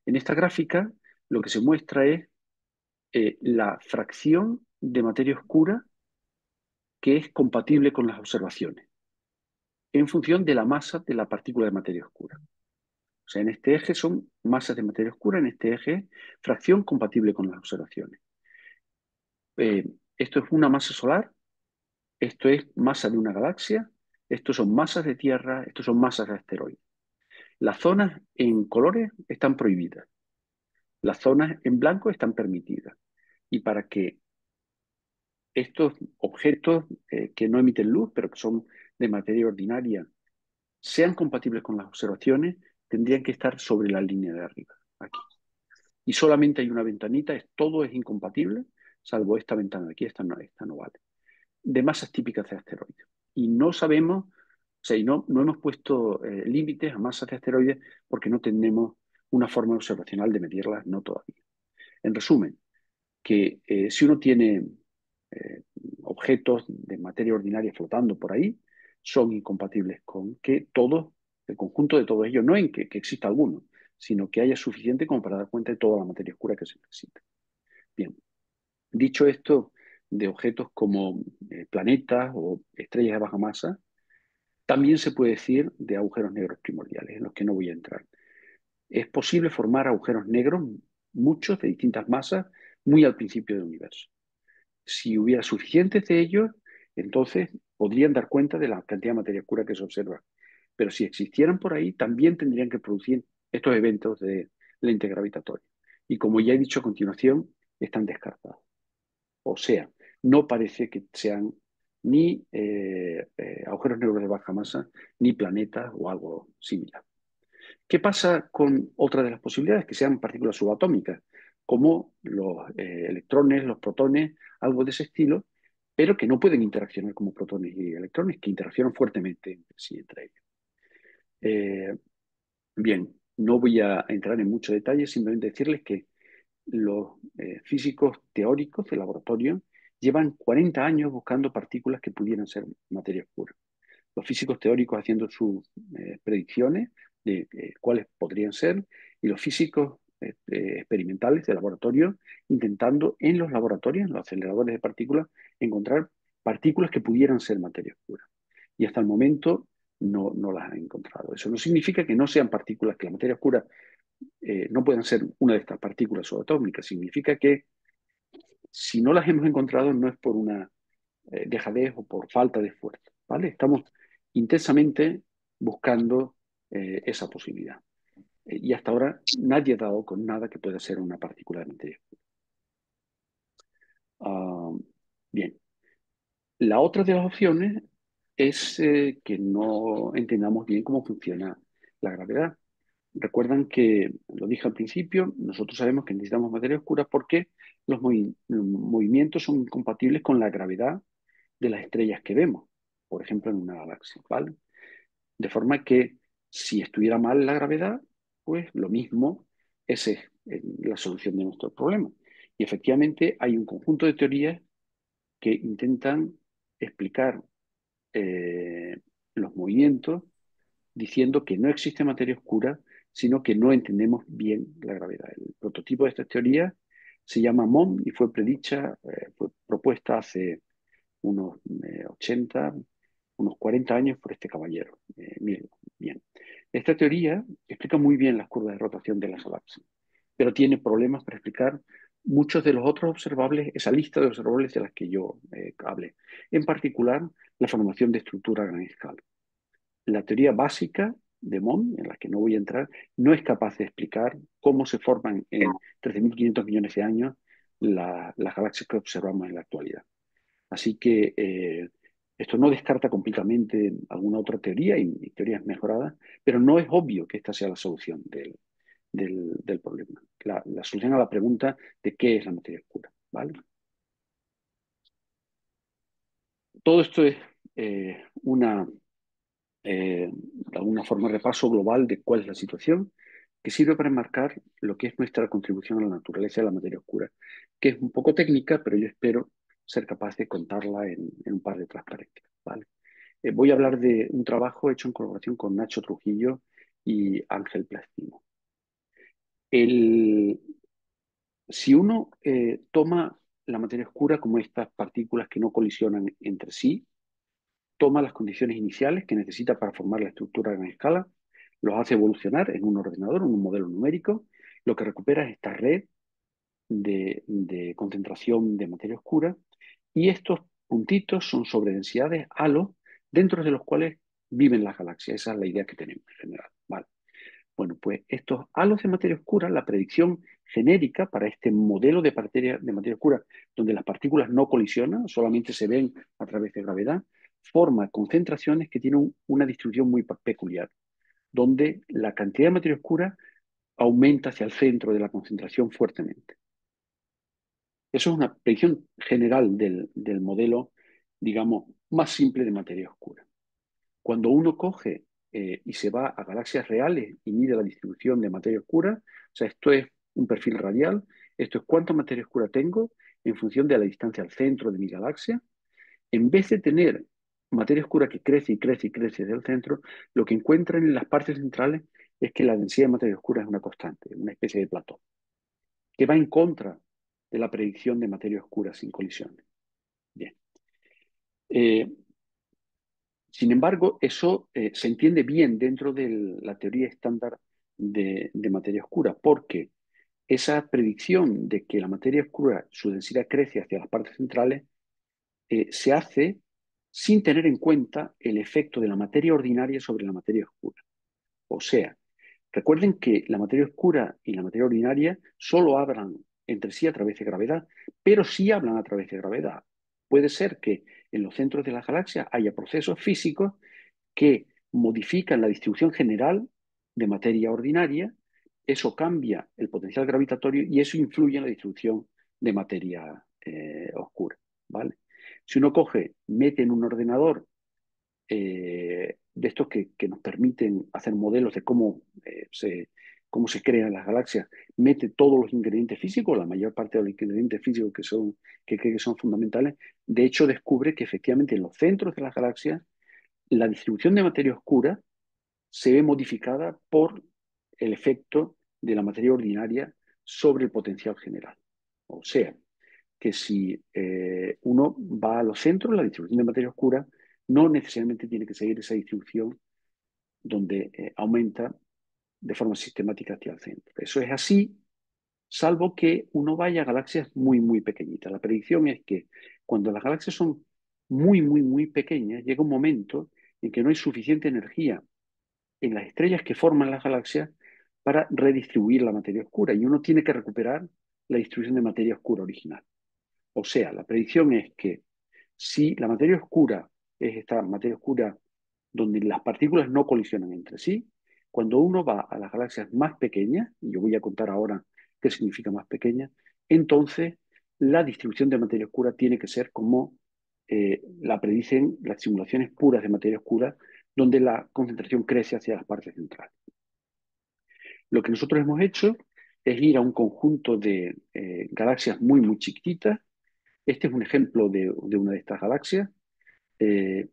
En esta gráfica lo que se muestra es la fracción de materia oscura que es compatible con las observaciones, en función de la masa de la partícula de materia oscura. O sea, en este eje son masas de materia oscura, en este eje fracción compatible con las observaciones. Esto es una masa solar, esto es masa de una galaxia, estos son masas de Tierra, estos son masas de asteroides. Las zonas en colores están prohibidas, las zonas en blanco están permitidas. Y para que estos objetos que no emiten luz, pero que son de materia ordinaria, sean compatibles con las observaciones, tendrían que estar sobre la línea de arriba, aquí. Y solamente hay una ventanita, todo es incompatible, salvo esta ventana de aquí, esta no vale, de masas típicas de asteroides. Y no sabemos, o sea, y no hemos puesto límites a masas de asteroides porque no tenemos una forma observacional de medirlas, no todavía. En resumen, que si uno tiene eh, objetos de materia ordinaria flotando por ahí, son incompatibles con que todos, el conjunto de todos ellos, no en que exista alguno, sino que haya suficiente como para dar cuenta de toda la materia oscura que se necesita. Bien, dicho esto, de objetos como planetas o estrellas de baja masa, también se puede decir de agujeros negros primordiales, en los que no voy a entrar. Es posible formar agujeros negros, muchos de distintas masas, muy al principio del universo. Si hubiera suficientes de ellos, entonces podrían dar cuenta de la cantidad de materia oscura que se observa. Pero si existieran por ahí, también tendrían que producir estos eventos de lente gravitatoria. Y como ya he dicho a continuación, están descartados. O sea, no parece que sean ni agujeros negros de baja masa, ni planetas o algo similar. ¿Qué pasa con otra de las posibilidades? Que sean partículas subatómicas, como los electrones, los protones, algo de ese estilo, pero que no pueden interaccionar como protones y electrones, que interaccionan fuertemente entre ellos. Eh, bien, no voy a entrar en mucho detalle, simplemente decirles que los físicos teóricos de laboratorio llevan 40 años buscando partículas que pudieran ser materia oscura. Los físicos teóricos haciendo sus predicciones de cuáles podrían ser, y los físicos experimentales de laboratorio intentando en los laboratorios, en los aceleradores de partículas, encontrar partículas que pudieran ser materia oscura. Y hasta el momento no las han encontrado. Eso no significa que no sean partículas, que la materia oscura no puedan ser una de estas partículas subatómicas. Significa que si no las hemos encontrado no es por una dejadez o por falta de esfuerzo, ¿vale? Estamos intensamente buscando esa posibilidad. Y hasta ahora nadie ha dado con nada que pueda ser una partícula de materia. Uh, bien, la otra de las opciones es que no entendamos bien cómo funciona la gravedad. Recuerdan que, lo dije al principio, nosotros sabemos que necesitamos materia oscura porque los movimientos son incompatibles con la gravedad de las estrellas que vemos, por ejemplo, en una galaxia, ¿vale? De forma que si estuviera mal la gravedad, pues lo mismo, esa es la solución de nuestro problema. Y efectivamente hay un conjunto de teorías que intentan explicar eh, los movimientos diciendo que no existe materia oscura, sino que no entendemos bien la gravedad. El prototipo de esta teoría se llama MOM y fue propuesta hace unos 80, unos 40 años por este caballero. Bien. Esta teoría explica muy bien las curvas de rotación de las galaxias, pero tiene problemas para explicar muchos de los otros observables, esa lista de observables de las que yo hablé. En particular, la formación de estructura a gran escala. La teoría básica de Mond, en la que no voy a entrar, no es capaz de explicar cómo se forman en 13.500 millones de años las galaxias que observamos en la actualidad. Así que esto no descarta completamente alguna otra teoría y teorías mejoradas, pero no es obvio que esta sea la solución del problema, la solución a la pregunta de qué es la materia oscura, ¿vale? Todo esto es una de alguna forma, repaso global de cuál es la situación, que sirve para enmarcar lo que es nuestra contribución a la naturaleza de la materia oscura, que es un poco técnica, pero yo espero ser capaz de contarla en un par de transparencias, ¿vale? Voy a hablar de un trabajo hecho en colaboración con Nacho Trujillo y Ángel Plastino. El, si uno toma la materia oscura como estas partículas que no colisionan entre sí, toma las condiciones iniciales que necesita para formar la estructura a gran escala, los hace evolucionar en un ordenador, en un modelo numérico, lo que recupera es esta red de concentración de materia oscura y estos puntitos son sobredensidades halo dentro de los cuales viven las galaxias. Esa es la idea que tenemos en general. Vale. Bueno, pues estos halos de materia oscura, la predicción genérica para este modelo de materia oscura, donde las partículas no colisionan, solamente se ven a través de gravedad, forma concentraciones que tienen una distribución muy peculiar, donde la cantidad de materia oscura aumenta hacia el centro de la concentración fuertemente. Eso es una predicción general del modelo, digamos, más simple de materia oscura. Cuando uno coge y se va a galaxias reales y mide la distribución de materia oscura, o sea, esto es un perfil radial, esto es cuánta materia oscura tengo en función de la distancia al centro de mi galaxia, en vez de tener materia oscura que crece y crece y crece del centro, lo que encuentran en las partes centrales es que la densidad de materia oscura es una constante, una especie de plató, que va en contra de la predicción de materia oscura sin colisiones. Bien. Eh, Sin embargo, eso se entiende bien dentro de la teoría estándar de materia oscura, porque esa predicción de que la materia oscura, su densidad crece hacia las partes centrales, se hace sin tener en cuenta el efecto de la materia ordinaria sobre la materia oscura. O sea, recuerden que la materia oscura y la materia ordinaria solo hablan entre sí a través de gravedad, pero sí hablan a través de gravedad. Puede ser que en los centros de la galaxia haya procesos físicos que modifican la distribución general de materia ordinaria, eso cambia el potencial gravitatorio y eso influye en la distribución de materia oscura, ¿vale? Si uno coge, mete en un ordenador de estos que nos permiten hacer modelos de cómo se crean las galaxias, mete todos los ingredientes físicos, la mayor parte de los ingredientes físicos que cree que son fundamentales, de hecho descubre que efectivamente en los centros de las galaxias la distribución de materia oscura se ve modificada por el efecto de la materia ordinaria sobre el potencial general. O sea, que si uno va a los centros, la distribución de materia oscura no necesariamente tiene que seguir esa distribución donde aumenta de forma sistemática hacia el centro. Eso es así, salvo que uno vaya a galaxias muy, muy pequeñitas. La predicción es que cuando las galaxias son muy, muy, muy pequeñas, llega un momento en que no hay suficiente energía en las estrellas que forman las galaxias para redistribuir la materia oscura y uno tiene que recuperar la distribución de materia oscura original. O sea, la predicción es que si la materia oscura es esta materia oscura donde las partículas no colisionan entre sí, cuando uno va a las galaxias más pequeñas, y yo voy a contar ahora qué significa más pequeña, entonces la distribución de materia oscura tiene que ser como la predicen las simulaciones puras de materia oscura, donde la concentración crece hacia las partes centrales. Lo que nosotros hemos hecho es ir a un conjunto de galaxias muy, muy chiquititas. Este es un ejemplo de una de estas galaxias. Eh,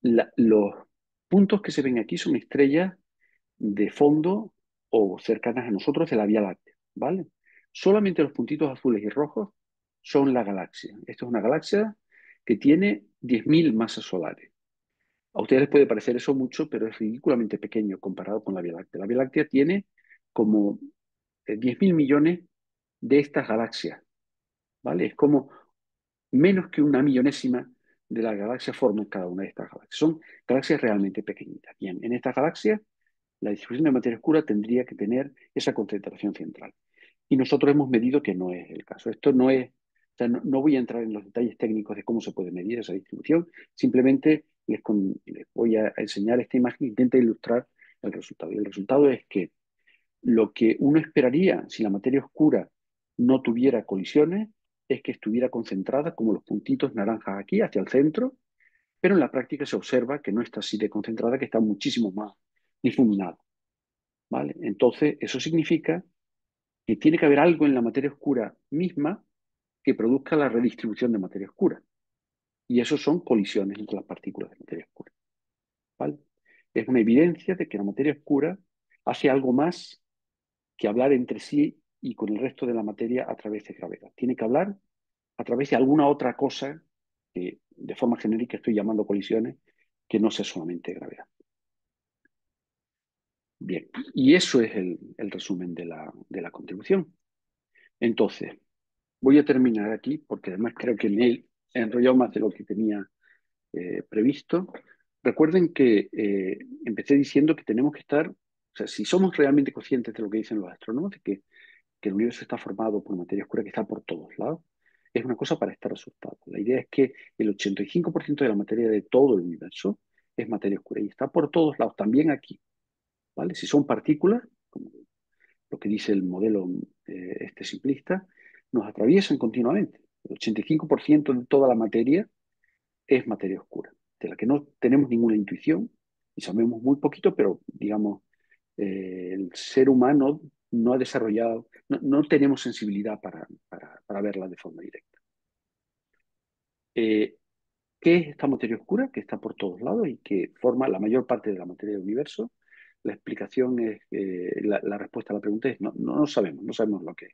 los puntos que se ven aquí son estrellas de fondo o cercanas a nosotros de la Vía Láctea, ¿vale? Solamente los puntitos azules y rojos son la galaxia. Esto es una galaxia que tiene 10.000 masas solares. A ustedes les puede parecer eso mucho, pero es ridículamente pequeño comparado con la Vía Láctea. La Vía Láctea tiene como 10.000 millones de estas galaxias, ¿vale? Es como menos que una millonésima de las galaxias forman cada una de estas galaxias. Son galaxias realmente pequeñitas. Bien, en estas galaxias la distribución de materia oscura tendría que tener esa concentración central. y nosotros hemos medido que no es el caso. Esto no es, o sea, no voy a entrar en los detalles técnicos de cómo se puede medir esa distribución, simplemente les voy a enseñar esta imagen que intenta ilustrar el resultado. Y el resultado es que lo que uno esperaría si la materia oscura no tuviera colisiones es que estuviera concentrada como los puntitos naranjas aquí, hacia el centro, pero en la práctica se observa que no está así de concentrada, que está muchísimo más difuminada. ¿Vale? Entonces, eso significa que tiene que haber algo en la materia oscura misma que produzca la redistribución de materia oscura. Y eso son colisiones entre las partículas de materia oscura. ¿Vale? Es una evidencia de que la materia oscura hace algo más que hablar entre sí y con el resto de la materia a través de gravedad. Tiene que hablar a través de alguna otra cosa que de forma genérica estoy llamando colisiones, que no sea solamente gravedad. Bien, y eso es el resumen de la contribución. Entonces, voy a terminar aquí porque además creo que me he enrollado más de lo que tenía previsto. Recuerden que empecé diciendo que tenemos que estar, o sea, si somos realmente conscientes de lo que dicen los astrónomos, de que el universo está formado por materia oscura que está por todos lados, es una cosa para estar asustado. La idea es que el 85% de la materia de todo el universo es materia oscura y está por todos lados, también aquí. ¿Vale? Si son partículas, como lo que dice el modelo este simplista, nos atraviesan continuamente. El 85% de toda la materia es materia oscura, de la que no tenemos ninguna intuición y sabemos muy poquito, pero digamos, el ser humano no ha desarrollado, no tenemos sensibilidad para verla de forma directa. Eh, ¿Qué es esta materia oscura que está por todos lados y que forma la mayor parte de la materia del universo? La explicación es, la respuesta a la pregunta es no sabemos, no sabemos lo que es.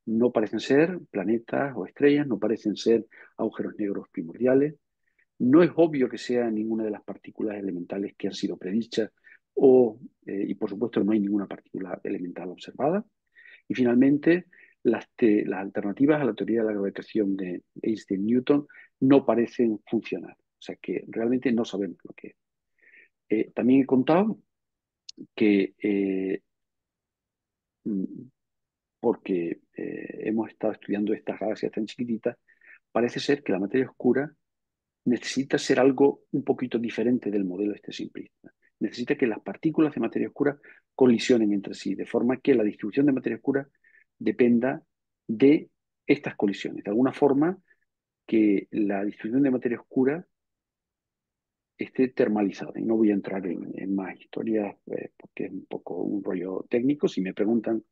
No parecen ser planetas o estrellas, no parecen ser agujeros negros primordiales. No es obvio que sea ninguna de las partículas elementales que han sido predichas y por supuesto no hay ninguna partícula elemental observada. Y finalmente, las alternativas a la teoría de la gravitación de Einstein-Newton no parecen funcionar. O sea que realmente no sabemos lo que es. También he contado que porque hemos estado estudiando estas galaxias tan chiquititas, parece ser que la materia oscura necesita ser algo un poquito diferente del modelo este simplista. Necesita que las partículas de materia oscura colisionen entre sí, de forma que la distribución de materia oscura dependa de estas colisiones. De alguna forma, que la distribución de materia oscura esté termalizada. Y no voy a entrar más historias porque es un poco un rollo técnico. Si me preguntan,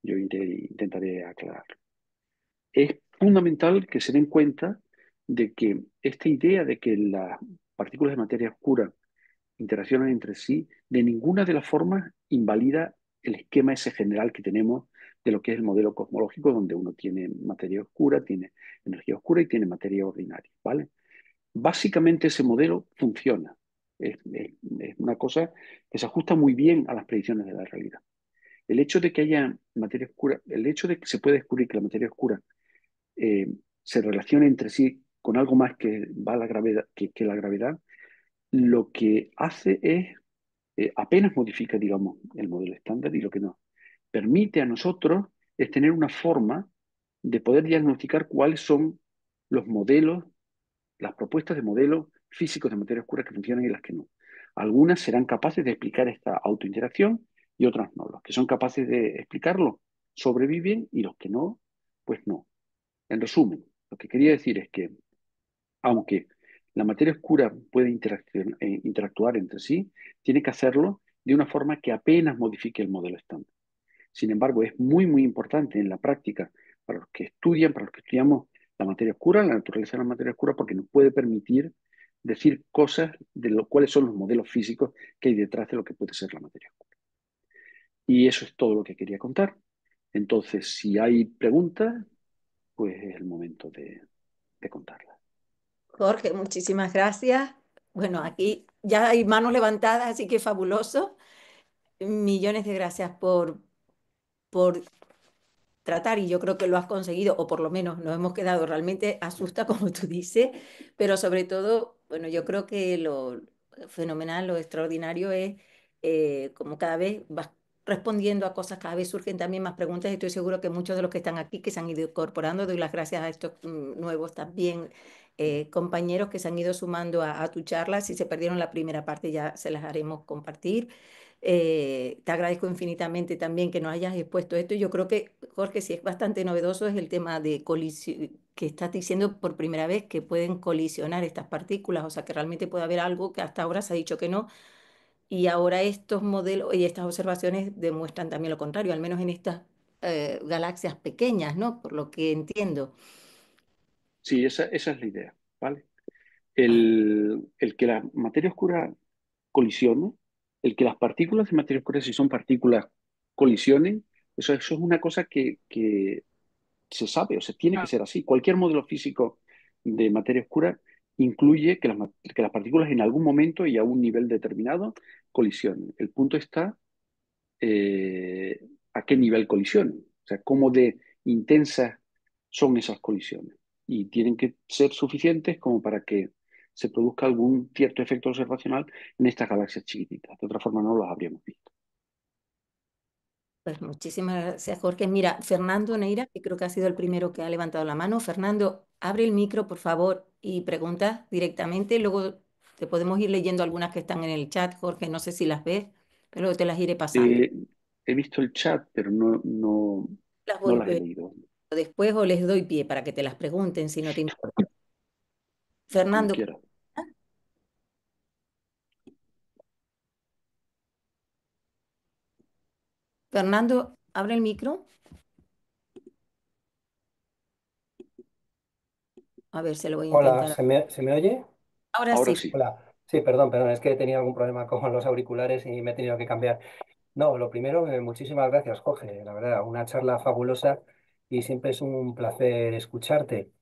yo intentaré aclarar. Es fundamental que se den cuenta de que esta idea de que las partículas de materia oscura interaccionan entre sí, de ninguna de las formas invalida el esquema ese general que tenemos de lo que es el modelo cosmológico, donde uno tiene materia oscura, tiene energía oscura y tiene materia ordinaria, ¿vale? Básicamente ese modelo funciona. Es una cosa que se ajusta muy bien a las predicciones de la realidad. El hecho de que haya materia oscura, el hecho de que se pueda descubrir que la materia oscura eh, se relaciona entre sí con algo más que va a la gravedad, que la gravedad, lo que hace es apenas modifica, digamos, el modelo estándar y lo que nos permite a nosotros es tener una forma de poder diagnosticar cuáles son los modelos, las propuestas de modelos físicos de materia oscura que funcionan y las que no. Algunas serán capaces de explicar esta autointeracción y otras no. Los que son capaces de explicarlo sobreviven y los que no, pues no. En resumen, lo que quería decir es que, aunque la materia oscura puede interactuar entre sí, tiene que hacerlo de una forma que apenas modifique el modelo estándar. Sin embargo, es muy importante en la práctica para los que estudian, para los que estudiamos la materia oscura, la naturaleza de la materia oscura, porque nos puede permitir decir cosas de cuáles son los modelos físicos que hay detrás de lo que puede ser la materia oscura. Y eso es todo lo que quería contar. Entonces, si hay preguntas, pues es el momento de contarlas. Jorge, muchísimas gracias. Bueno, aquí ya hay manos levantadas, así que fabuloso. Millones de gracias por tratar y yo creo que lo has conseguido, o por lo menos nos hemos quedado realmente asusta, como tú dices, pero sobre todo, bueno, yo creo que lo fenomenal, lo extraordinario es como cada vez vas respondiendo a cosas, cada vez surgen también más preguntas. Estoy seguro que muchos de los que están aquí, que se han ido incorporando, doy las gracias a estos nuevos también compañeros que se han ido sumando a tu charla. Si se perdieron la primera parte, ya se las haremos compartir. Te agradezco infinitamente también que nos hayas expuesto esto. Yo creo que, Jorge, si es bastante novedoso es el tema de colisión, que estás diciendo por primera vez que pueden colisionar estas partículas, o sea que realmente puede haber algo que hasta ahora se ha dicho que no, y ahora estos modelos y estas observaciones demuestran también lo contrario, al menos en estas galaxias pequeñas, ¿no? Por lo que entiendo. Sí, esa es la idea, ¿vale? Ah, El que la materia oscura colisione, el que las partículas de materia oscura, si son partículas, colisionen, eso es una cosa que se sabe, o sea, tiene que ser así. Cualquier modelo físico de materia oscura incluye que las partículas en algún momento y a un nivel determinado colisionen. El punto está a qué nivel colisionan, o sea, cómo de intensas son esas colisiones. Y tienen que ser suficientes como para que se produzca algún cierto efecto observacional en estas galaxias chiquititas. De otra forma no las habríamos visto. pues muchísimas gracias, Jorge. Mira, Fernando Neira, que creo que ha sido el primero que ha levantado la mano. Fernando, abre el micro, por favor, y pregunta directamente. Luego te podemos ir leyendo algunas que están en el chat, Jorge, no sé si las ves, pero luego te las iré pasando. Eh, He visto el chat, pero Las no voy las he leído, después o les doy pie para que te las pregunten si no te importa. como Fernando, quiera. Fernando, abre el micro. A ver, se lo voy a Hola, intentar. ¿se me oye? Ahora Ahora sí, sí. Hola. Sí, perdón, es que he tenido algún problema con los auriculares y me he tenido que cambiar. No, lo primero, muchísimas gracias, Jorge. La verdad, una charla fabulosa y siempre es un placer escucharte.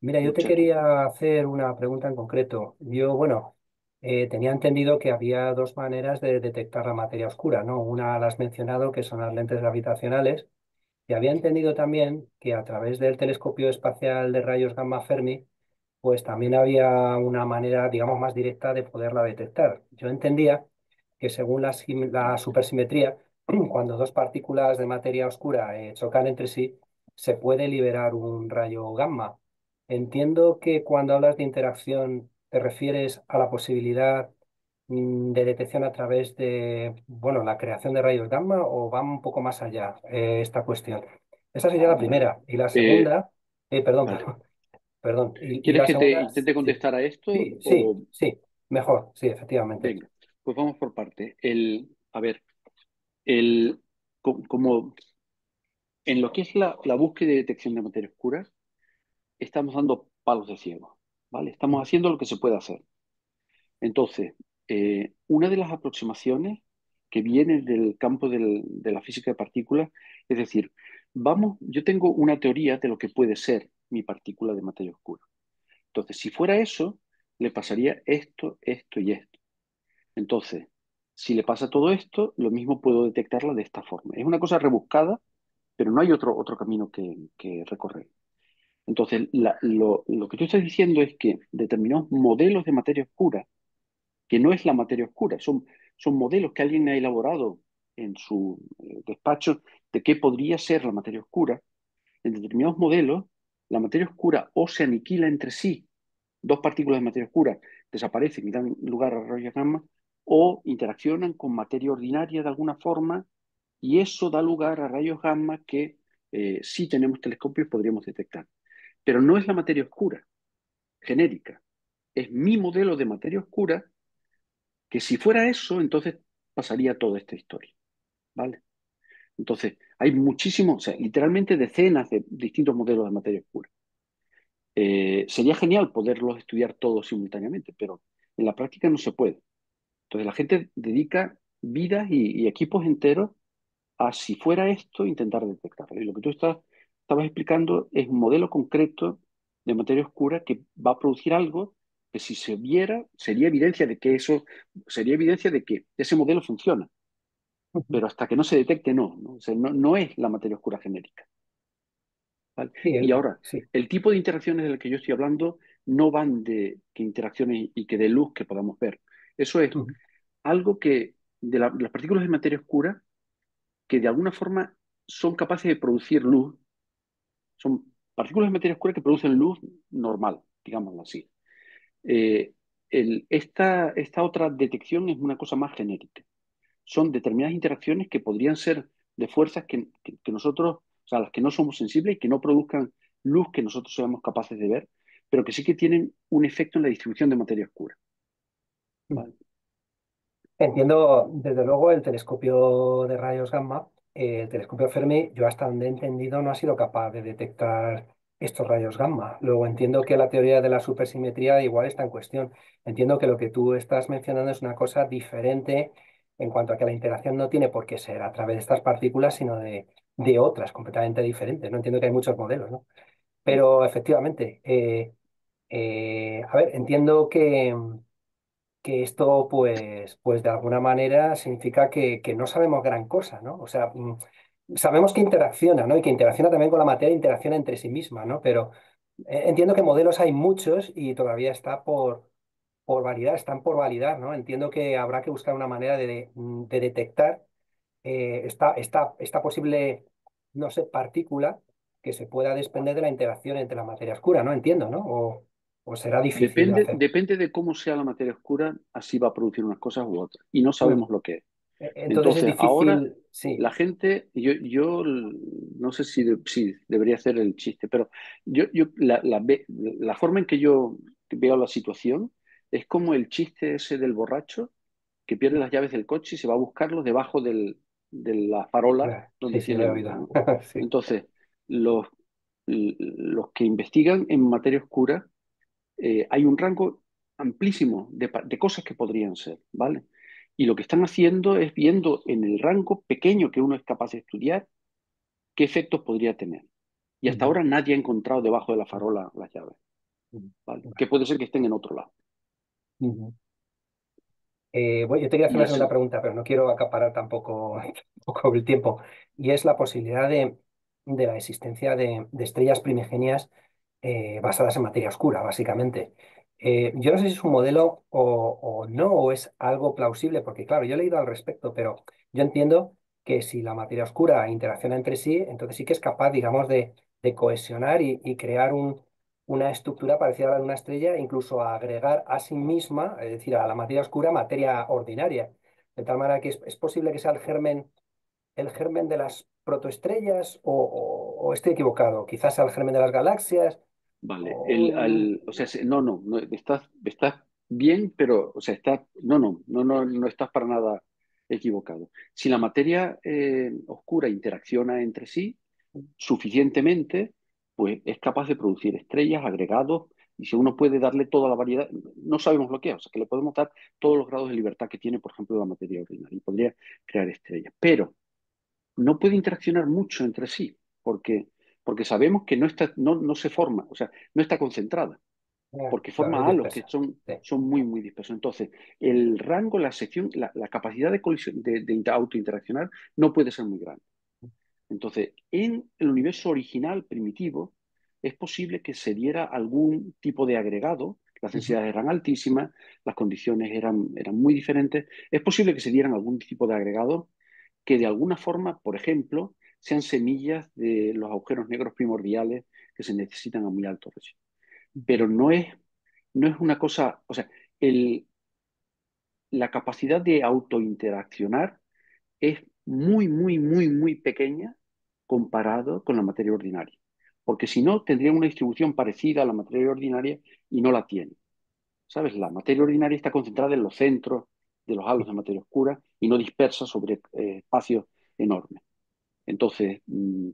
Mira, yo te Muchas gracias. quería hacer una pregunta en concreto. Yo, bueno, tenía entendido que había dos maneras de detectar la materia oscura, ¿no? Una la has mencionado, que son las lentes gravitacionales, y había entendido también que a través del telescopio espacial de rayos gamma Fermi, pues también había una manera, digamos, más directa de poderla detectar. Yo entendía que según la supersimetría, cuando dos partículas de materia oscura chocan entre sí, se puede liberar un rayo gamma. Entiendo que cuando hablas de interacción te refieres a la posibilidad de detección a través de, bueno, la creación de rayos gamma, o va un poco más allá esta cuestión. Esa sería la Vale. primera. Y la Eh, segunda, perdón, vale. perdón. Y ¿Quieres la que te segunda, intente sí, contestar a esto sí, sí, o sí, mejor, sí, efectivamente. venga? Pues vamos por parte. A ver, el, como en lo que es la búsqueda y detección de materia oscura, estamos dando palos de ciego, ¿vale? Estamos haciendo lo que se puede hacer. Entonces, una de las aproximaciones que viene del campo de la física de partículas, es decir, yo tengo una teoría de lo que puede ser mi partícula de materia oscura. Entonces, si fuera eso, le pasaría esto, esto y esto. Entonces, si le pasa todo esto, lo mismo puedo detectarla de esta forma. Es una cosa rebuscada, pero no hay otro camino que recorrer. Entonces, lo que tú estás diciendo es que determinados modelos de materia oscura, que no es la materia oscura, son modelos que alguien ha elaborado en su despacho de qué podría ser la materia oscura. En determinados modelos, la materia oscura o se aniquila entre sí, dos partículas de materia oscura desaparecen y dan lugar a rayos gamma, o interaccionan con materia ordinaria de alguna forma, y eso da lugar a rayos gamma que si tenemos telescopios podríamos detectar. Pero no es la materia oscura genérica, es mi modelo de materia oscura que si fuera eso, entonces pasaría toda esta historia, ¿vale? Entonces, hay muchísimos, o sea, literalmente decenas de distintos modelos de materia oscura. Sería genial poderlos estudiar todos simultáneamente, pero en la práctica no se puede. Entonces, la gente dedica vidas y equipos enteros a, si fuera esto, intentar detectarlo. Y lo que estabas explicando es un modelo concreto de materia oscura que va a producir algo que, si se viera, sería evidencia de que ese modelo funciona, Ujú. pero hasta que no se detecte, no. O sea, no es la materia oscura genérica, ¿vale? Sí, Y ahora, sí. el tipo de interacciones de las que yo estoy hablando no van de que interacciones y que de luz que podamos ver. Eso es Ujú. algo que, las partículas de materia oscura, que de alguna forma son capaces de producir luz, son partículas de materia oscura que producen luz normal, digámoslo así. Eh, esta otra detección es una cosa más genérica. Son determinadas interacciones que podrían ser de fuerzas que nosotros, o sea, a las que no somos sensibles y que no produzcan luz que nosotros seamos capaces de ver, pero que sí que tienen un efecto en la distribución de materia oscura. ¿Vale? Entiendo, desde luego, el telescopio de rayos gamma, el telescopio Fermi, yo hasta donde he entendido no ha sido capaz de detectar estos rayos gamma. Luego entiendo que la teoría de la supersimetría igual está en cuestión. Entiendo que lo que tú estás mencionando es una cosa diferente en cuanto a que la interacción no tiene por qué ser a través de estas partículas, sino de otras completamente diferentes. No entiendo que hay muchos modelos, ¿no? Pero efectivamente, a ver, entiendo que esto, pues de alguna manera significa que no sabemos gran cosa, ¿no? O sea, sabemos que interacciona, ¿no? Y que interacciona también con la materia, interacciona entre sí misma, ¿no? Pero entiendo que modelos hay muchos y todavía está por validar, están por validar, ¿no? Entiendo que habrá que buscar una manera de detectar esta posible, no sé, partícula que se pueda desprender de la interacción entre la materia oscura, ¿no? Entiendo, ¿no? O será difícil de hacer. Depende de cómo sea la materia oscura, así va a producir unas cosas u otras. Y no Mm. sabemos lo que es. Entonces es Entonces, ahora difícil, sí, la gente, no sé si debería hacer el chiste, pero la forma en que yo veo la situación es como el chiste ese del borracho que pierde las llaves del coche y se va a buscarlos debajo de la farola claro, sí, donde sí, tiene lo he luz, oído. ¿no? Sí. Entonces, los, los que investigan en materia oscura, hay un rango amplísimo de cosas que podrían ser, ¿vale? Y lo que están haciendo es viendo en el rango pequeño que uno es capaz de estudiar qué efectos podría tener. Y hasta Ujú, ahora nadie ha encontrado debajo de la farola las llaves, ujú, ¿vale? vale, Que puede ser que estén en otro lado. ujú. Bueno, yo te quería hacer Y una segunda así, pregunta, pero no quiero acaparar tampoco, tampoco el tiempo. Y es la posibilidad de la existencia de estrellas primigenias basadas en materia oscura, básicamente. Yo no sé si es un modelo o no, o es algo plausible, porque claro, yo he leído al respecto, pero yo entiendo que si la materia oscura interacciona entre sí, entonces sí que es capaz, digamos, de cohesionar y crear una estructura parecida a la de una estrella, incluso a agregar a sí misma, es decir, a la materia oscura, materia ordinaria. De tal manera que es posible que sea el germen de las protoestrellas o estoy equivocado, quizás sea el germen de las galaxias. ¿vale? O... O sea, no, estás bien, pero, o sea, no estás para nada equivocado. Si la materia oscura interacciona entre sí, suficientemente, pues es capaz de producir estrellas, agregados, y si uno puede darle toda la variedad, no sabemos lo que es, o sea, que le podemos dar todos los grados de libertad que tiene, por ejemplo, la materia ordinaria, y podría crear estrellas. Pero no puede interaccionar mucho entre sí, porque sabemos que no se forma, o sea, no está concentrada, porque Claro, es forma halos que dispersa. son, Sí. son muy, muy dispersos. Entonces, el rango, la sección, la capacidad de, colisión, de autointeraccionar no puede ser muy grande. Entonces, en el universo original, primitivo, es posible que se diera algún tipo de agregado, las Ujú. densidades eran altísimas, las condiciones eran muy diferentes, es posible que se dieran algún tipo de agregado que de alguna forma, por ejemplo, sean semillas de los agujeros negros primordiales que se necesitan a muy alto presión. Pero no es una cosa, o sea, el, la capacidad de autointeraccionar es muy, muy, muy, muy pequeña comparado con la materia ordinaria. Porque si no, tendría una distribución parecida a la materia ordinaria y no la tiene. ¿Sabes? La materia ordinaria está concentrada en los centros de los halos de materia oscura y no dispersa sobre espacios enormes. Entonces,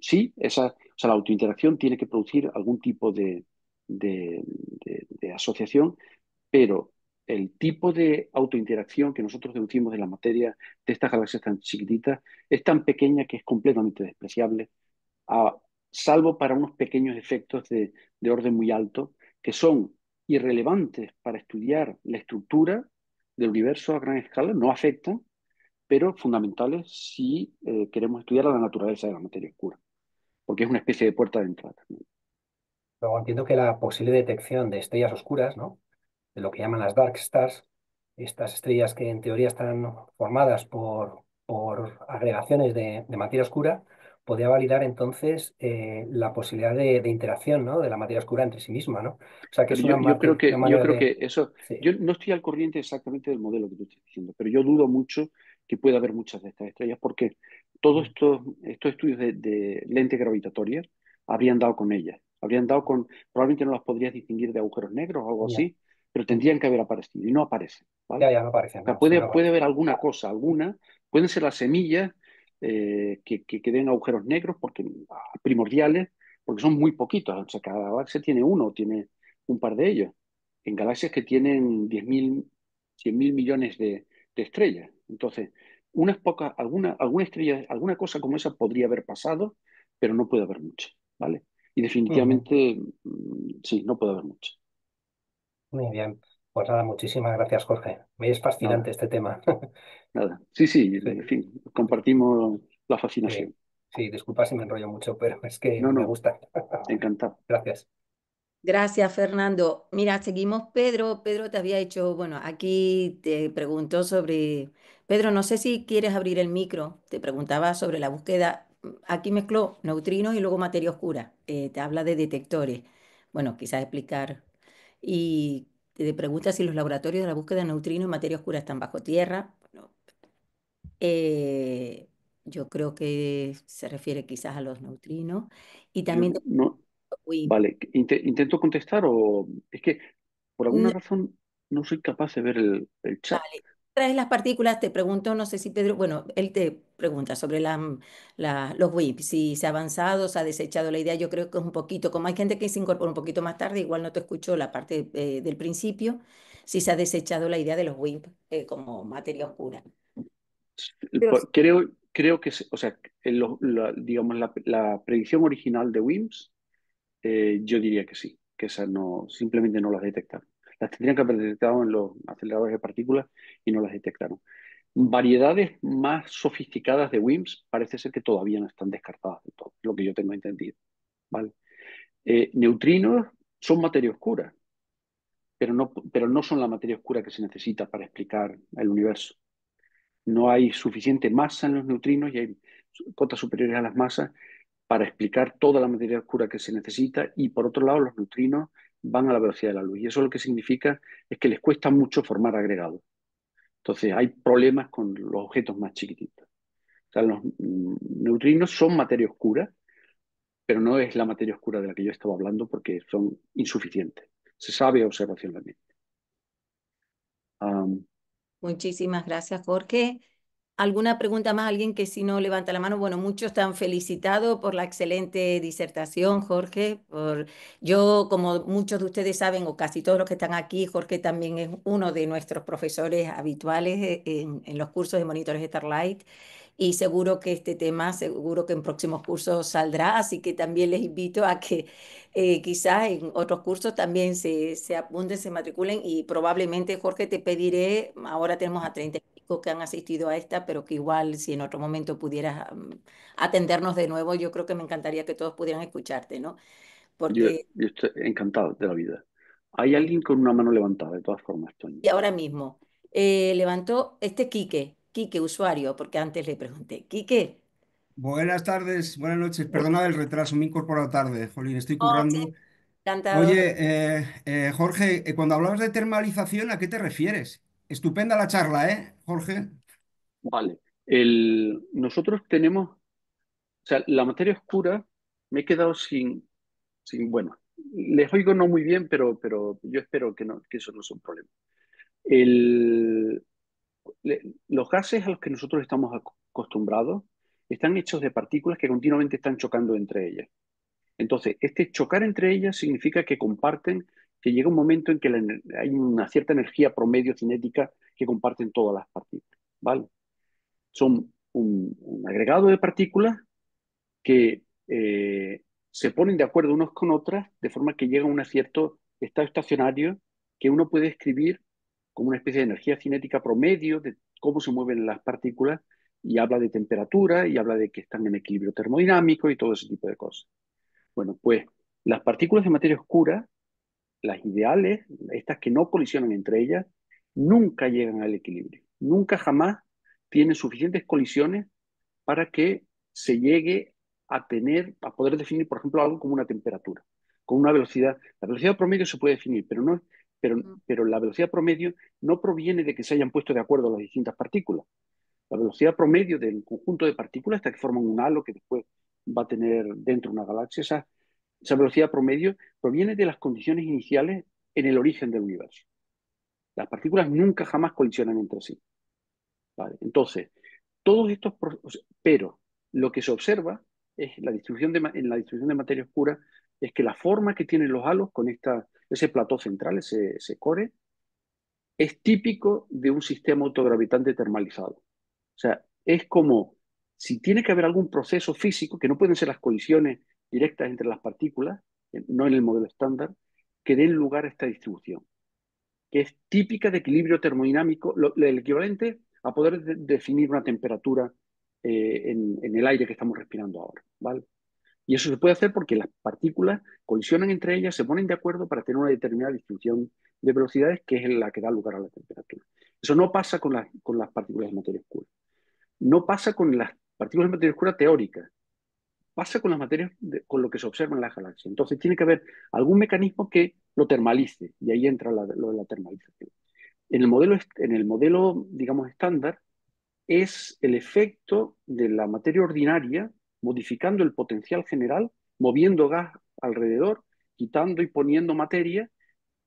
sí, o sea, la autointeracción tiene que producir algún tipo de asociación, pero el tipo de autointeracción que nosotros deducimos de la materia de estas galaxias tan chiquititas es tan pequeña que es completamente despreciable, a- salvo para unos pequeños efectos de orden muy alto, que son irrelevantes para estudiar la estructura del universo a gran escala, no afectan, pero fundamentales si queremos estudiar la naturaleza de la materia oscura, porque es una especie de puerta de entrada, ¿no? Luego entiendo que la posible detección de estrellas oscuras, ¿no? De lo que llaman las dark stars, estas estrellas que en teoría están formadas por agregaciones de materia oscura, podría validar entonces la posibilidad de interacción, ¿no? De la materia oscura entre sí misma, ¿no? O sea, que Pero es una yo manera creo de... que eso, Sí, yo no estoy al corriente exactamente del modelo que tú estás diciendo, pero yo dudo mucho que pueda haber muchas de estas estrellas porque todos mm, estos estudios de lente gravitatoria habrían dado con ellas, habrían dado con, probablemente no las podrías distinguir de agujeros negros o algo ya, así, pero mm, tendrían que haber aparecido y no aparecen, ¿vale? ya no aparecen, O sea, no, sí, no puede aparecen. haber alguna cosa, alguna, pueden ser las semillas que den agujeros negros porque, primordiales, porque son muy poquitos. O sea, cada galaxia tiene uno, tiene un par de ellos. En galaxias que tienen 10.000, 100.000 millones de estrellas. Entonces, unas pocas, alguna estrella, alguna cosa como esa podría haber pasado, pero no puede haber mucha, ¿vale? Y Ujú. definitivamente, sí, no puede haber mucha. Muy bien. Pues nada, muchísimas gracias, Jorge. Me es fascinante Nada, este tema. nada. Sí, sí, Sí, en fin, compartimos la fascinación. sí, sí, disculpa si me enrollo mucho, pero es que No, me no, gusta. encantado. Gracias. Gracias, Fernando. Mira, seguimos Pedro. Pedro te había hecho, bueno, aquí te preguntó sobre, Pedro, no sé si quieres abrir el micro. Te preguntaba sobre la búsqueda. Aquí mezcló neutrinos y luego materia oscura. Te habla de detectores. Bueno, quizás explicar. Y te pregunta si los laboratorios de la búsqueda de neutrinos y materia oscura están bajo tierra. Bueno, eh, yo creo que se refiere quizás a los neutrinos. Y Yo también te... no, Uy, vale, intento contestar o es que por alguna razón no soy capaz de ver el chat. vale. Traes las partículas, te pregunto, no sé si Pedro, bueno, él te pregunta sobre los WIMP, si se ha avanzado, se ha desechado la idea, yo creo que es un poquito, como hay gente que se incorpora un poquito más tarde, igual no te escucho la parte del principio, si se ha desechado la idea de los WIMP como materia oscura. Pero Creo que, o sea, digamos, la predicción original de WIMPs, yo diría que sí, que esas no, simplemente no las detectaron. Las tendrían que haber detectado en los aceleradores de partículas y no las detectaron. Variedades más sofisticadas de WIMPs parece ser que todavía no están descartadas de todo, lo que yo tengo entendido, ¿vale? Neutrinos son materia oscura, pero no son la materia oscura que se necesita para explicar el universo. No hay suficiente masa en los neutrinos y hay cotas superiores a las masas para explicar toda la materia oscura que se necesita y por otro lado los neutrinos van a la velocidad de la luz y eso lo que significa es que les cuesta mucho formar agregados. Entonces hay problemas con los objetos más chiquititos. O sea, los neutrinos son materia oscura, pero no es la materia oscura de la que yo estaba hablando porque son insuficientes. Se sabe observacionalmente. Um, muchísimas gracias, Jorge. ¿Alguna pregunta más? Alguien que si no levanta la mano. Bueno, muchos están felicitados por la excelente disertación, Jorge. Yo, como muchos de ustedes saben, o casi todos los que están aquí, Jorge también es uno de nuestros profesores habituales en los cursos de monitores Starlight. Y seguro que este tema, seguro que en próximos cursos saldrá, así que también les invito a que quizás en otros cursos también se apunten, se matriculen y probablemente, Jorge, te pediré, ahora tenemos a 30 y pico que han asistido a esta, pero que igual si en otro momento pudieras atendernos de nuevo, yo creo que me encantaría que todos pudieran escucharte, ¿no? Porque yo estoy encantado de la vida. Hay muy- alguien con una mano levantada, de todas formas, Toño. y ahora mismo levantó este Quique, usuario, porque antes le pregunté, Quique. Buenas tardes, buenas noches. Perdona el retraso, me he incorporado tarde. Jolín, estoy Oh, sí, currando. encantado. Oye, Jorge, cuando hablabas de termalización, ¿a qué te refieres? Estupenda la charla, ¿eh, Jorge? Vale. Nosotros tenemos, o sea, la materia oscura, me he quedado bueno, les oigo no muy bien, pero yo espero que, no, que eso no sea un problema. El, los gases a los que nosotros estamos acostumbrados están hechos de partículas que continuamente están chocando entre ellas. Entonces, este chocar entre ellas significa que comparten, que llega un momento en que hay una cierta energía promedio cinética que comparten todas las partículas, ¿vale? Son un agregado de partículas que se ponen de acuerdo unos con otras de forma que llega a un cierto estado estacionario que uno puede escribir como una especie de energía cinética promedio de cómo se mueven las partículas y habla de temperatura y habla de que están en equilibrio termodinámico y todo ese tipo de cosas. Bueno, pues las partículas de materia oscura, las ideales, estas que no colisionan entre ellas, nunca llegan al equilibrio. Nunca jamás tienen suficientes colisiones para que se llegue a poder definir, por ejemplo, algo como una temperatura, con una velocidad. La velocidad promedio se puede definir, pero la velocidad promedio no proviene de que se hayan puesto de acuerdo las distintas partículas. La velocidad promedio del conjunto de partículas hasta que forman un halo que después va a tener dentro una galaxia, esa velocidad promedio proviene de las condiciones iniciales en el origen del universo. Las partículas nunca jamás colisionan entre sí. ¿Vale? Entonces, todos estos, pero lo que se observa es en la distribución de materia oscura es que la forma que tienen los halos con ese plató central, ese core, es típico de un sistema autogravitante termalizado. O sea, es como si tiene que haber algún proceso físico, que no pueden ser las colisiones directas entre las partículas, no en el modelo estándar, que den lugar a esta distribución, que es típica de equilibrio termodinámico, el equivalente a poder definir una temperatura en el aire que estamos respirando ahora, ¿vale? Y eso se puede hacer porque las partículas colisionan entre ellas, se ponen de acuerdo para tener una determinada distribución de velocidades que es la que da lugar a la temperatura. Eso no pasa con las partículas de materia oscura. No pasa con las partículas de materia oscura teóricas. Pasa con las materias, con lo que se observa en la galaxia. Entonces tiene que haber algún mecanismo que lo termalice, y ahí entra lo de la termalización. En el modelo, digamos, estándar, es el efecto de la materia ordinaria modificando el potencial general, moviendo gas alrededor, quitando y poniendo materia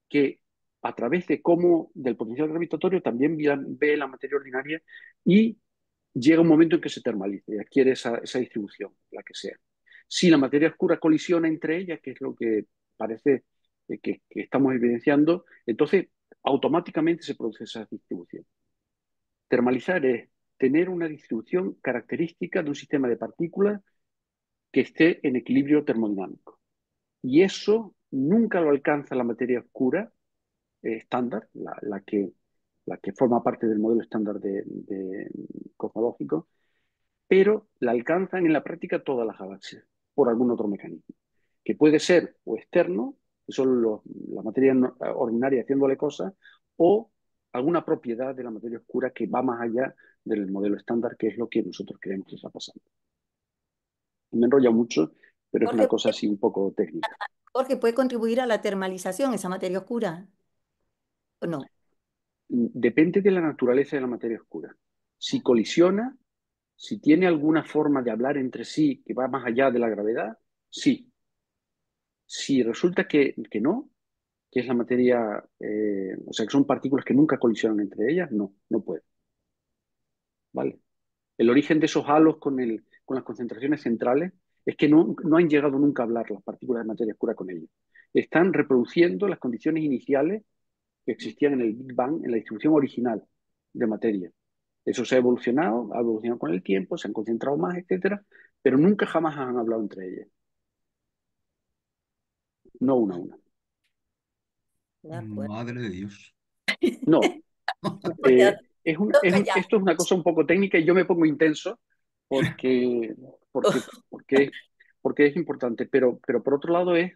que a través del potencial gravitatorio también ve la materia ordinaria y llega un momento en que se termaliza y adquiere esa distribución, la que sea. Si la materia oscura colisiona entre ellas, que es lo que parece que estamos evidenciando, entonces automáticamente se produce esa distribución. Termalizar es tener una distribución característica de un sistema de partículas que esté en equilibrio termodinámico. Y eso nunca lo alcanza la materia oscura estándar, la que forma parte del modelo estándar cosmológico, pero la alcanzan en la práctica todas las galaxias por algún otro mecanismo, que puede ser o externo, que son la materia ordinaria haciéndole cosas, o alguna propiedad de la materia oscura que va más allá del modelo estándar, que es lo que nosotros creemos que está pasando. Me enrolla mucho, pero es una Jorge, cosa así un poco técnica. Jorge, ¿puede contribuir a la termalización esa materia oscura o no? Depende de la naturaleza de la materia oscura. Si colisiona, si tiene alguna forma de hablar entre sí que va más allá de la gravedad, sí. Si resulta que no, que es la materia, o sea, que son partículas que nunca colisionan entre ellas, no puede. ¿Vale? El origen de esos halos con las concentraciones centrales es que no han llegado nunca a hablar las partículas de materia oscura con ellas. Están reproduciendo las condiciones iniciales que existían en el Big Bang, en la distribución original de materia. Eso se ha evolucionado con el tiempo, se han concentrado más, etcétera, pero nunca jamás han hablado entre ellas. No una a una. De acuerdo. Madre de Dios. No, Pues ya esto es una cosa un poco técnica y yo me pongo intenso porque, porque, porque, porque es importante, pero por otro lado es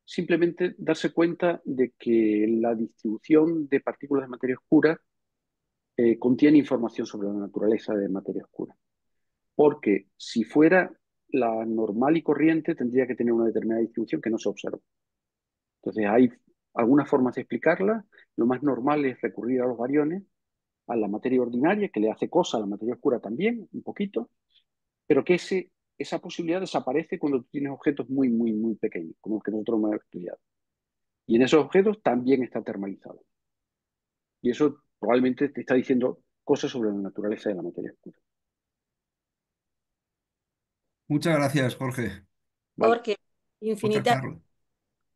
simplemente darse cuenta de que la distribución de partículas de materia oscura contiene información sobre la naturaleza de materia oscura. Porque si fuera la normal y corriente, tendría que tener una determinada distribución que no se observa. Entonces hay algunas formas de explicarla. Lo más normal es recurrir a los bariones, a la materia ordinaria, que le hace cosa a la materia oscura también, un poquito, pero que esa posibilidad desaparece cuando tú tienes objetos muy, muy, muy pequeños, como los que nosotros hemos estudiado. Y en esos objetos también está termalizado. Y eso probablemente te está diciendo cosas sobre la naturaleza de la materia oscura. Muchas gracias, Jorge. ¿Vale? Jorge, Otra infinita. charla.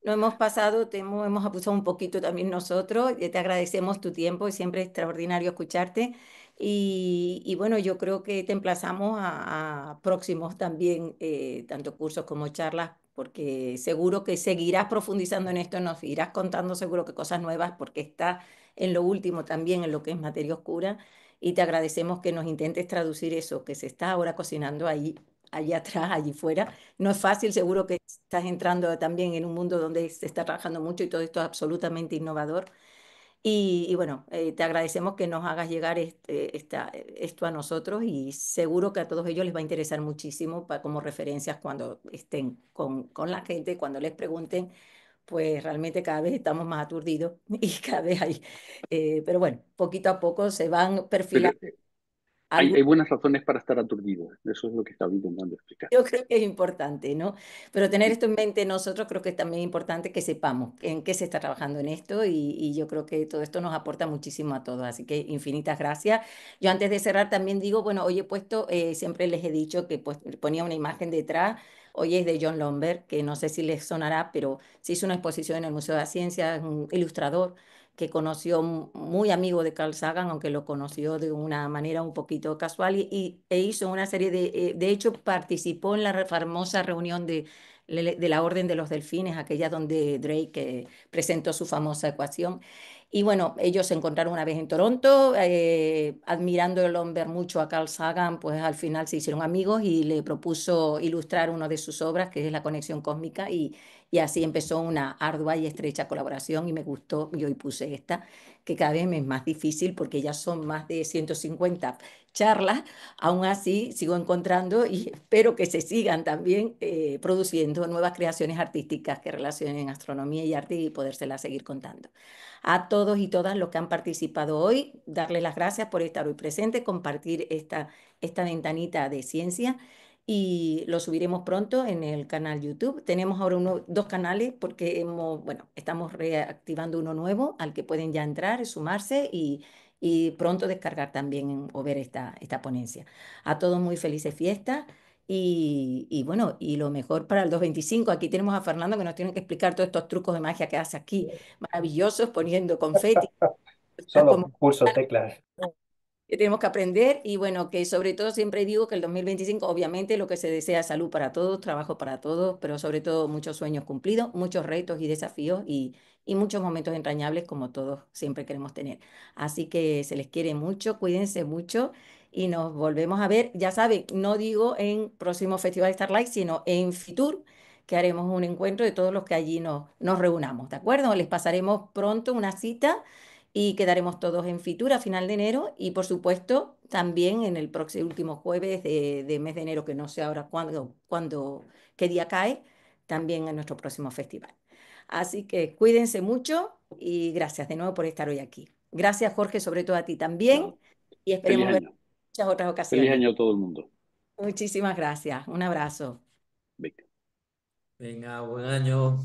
Lo hemos pasado, hemos abusado un poquito también nosotros, te agradecemos tu tiempo, es siempre extraordinario escucharte y bueno, yo creo que te emplazamos a próximos también, tanto cursos como charlas, porque seguro que seguirás profundizando en esto, nos irás contando seguro que cosas nuevas, porque está en lo último también, en lo que es materia oscura, y te agradecemos que nos intentes traducir eso que se está ahora cocinando ahí, allí atrás, allí fuera. No es fácil, seguro que estás entrando también en un mundo donde se está trabajando mucho y todo esto es absolutamente innovador. Y bueno, te agradecemos que nos hagas llegar esto a nosotros y seguro que a todos ellos les va a interesar muchísimo como referencias cuando estén con la gente, cuando les pregunten, pues realmente cada vez estamos más aturdidos y cada vez hay, pero bueno, poquito a poco se van Pero perfilando. hay buenas razones para estar aturdidos. Eso es lo que estaba intentando explicar. Yo creo que es importante, ¿no? Pero tener esto en mente nosotros creo que es también importante que sepamos en qué se está trabajando en esto y yo creo que todo esto nos aporta muchísimo a todos. Así que infinitas gracias. Yo antes de cerrar también digo, bueno, hoy he puesto, siempre les he dicho que pues, ponía una imagen detrás. Hoy es de John Lomberg, que no sé si les sonará, pero se hizo una exposición en el Museo de la Ciencia, es un ilustrador que conoció muy amigo de Carl Sagan, aunque lo conoció de una manera un poquito casual, e hizo una serie de hecho, participó en la famosa reunión de la Orden de los Delfines, aquella donde Drake presentó su famosa ecuación. Y bueno, ellos se encontraron una vez en Toronto, admirando el hombre mucho a Carl Sagan, pues al final se hicieron amigos y le propuso ilustrar una de sus obras, que es La Conexión Cósmica, y así empezó una ardua y estrecha colaboración y me gustó, y hoy puse esta, que cada vez me es más difícil porque ya son más de 150 charlas, aún así sigo encontrando y espero que se sigan también produciendo nuevas creaciones artísticas que relacionen astronomía y arte y podérselas seguir contando. A todos y todas los que han participado hoy, darles las gracias por estar hoy presentes, compartir esta ventanita de ciencia y lo subiremos pronto en el canal YouTube. Tenemos ahora dos canales porque bueno, estamos reactivando uno nuevo al que pueden ya entrar, sumarse y pronto descargar también o ver esta ponencia. A todos muy felices fiestas y bueno, y lo mejor para el 225. Aquí tenemos a Fernando que nos tiene que explicar todos estos trucos de magia que hace aquí, maravillosos, poniendo confeti. Está Solo como pulso teclas. que tenemos que aprender y bueno, que sobre todo siempre digo que el 2025 obviamente lo que se desea es salud para todos, trabajo para todos, pero sobre todo muchos sueños cumplidos, muchos retos y desafíos y muchos momentos entrañables como todos siempre queremos tener. Así que se les quiere mucho, cuídense mucho y nos volvemos a ver, ya saben, no digo en próximo Festival Starlight, sino en Fitur, que haremos un encuentro de todos los que allí nos reunamos, ¿de acuerdo? Les pasaremos pronto una cita y quedaremos todos en Fitur a final de enero y por supuesto también en el próximo último jueves de mes de enero, que no sé ahora qué día cae, también en nuestro próximo festival. Así que cuídense mucho y gracias de nuevo por estar hoy aquí. Gracias Jorge, sobre todo a ti también Nada. y Feliz esperemos ver año. muchas otras Feliz ocasiones. año a todo el mundo. Muchísimas gracias. Un abrazo. Venga. Venga, buen año.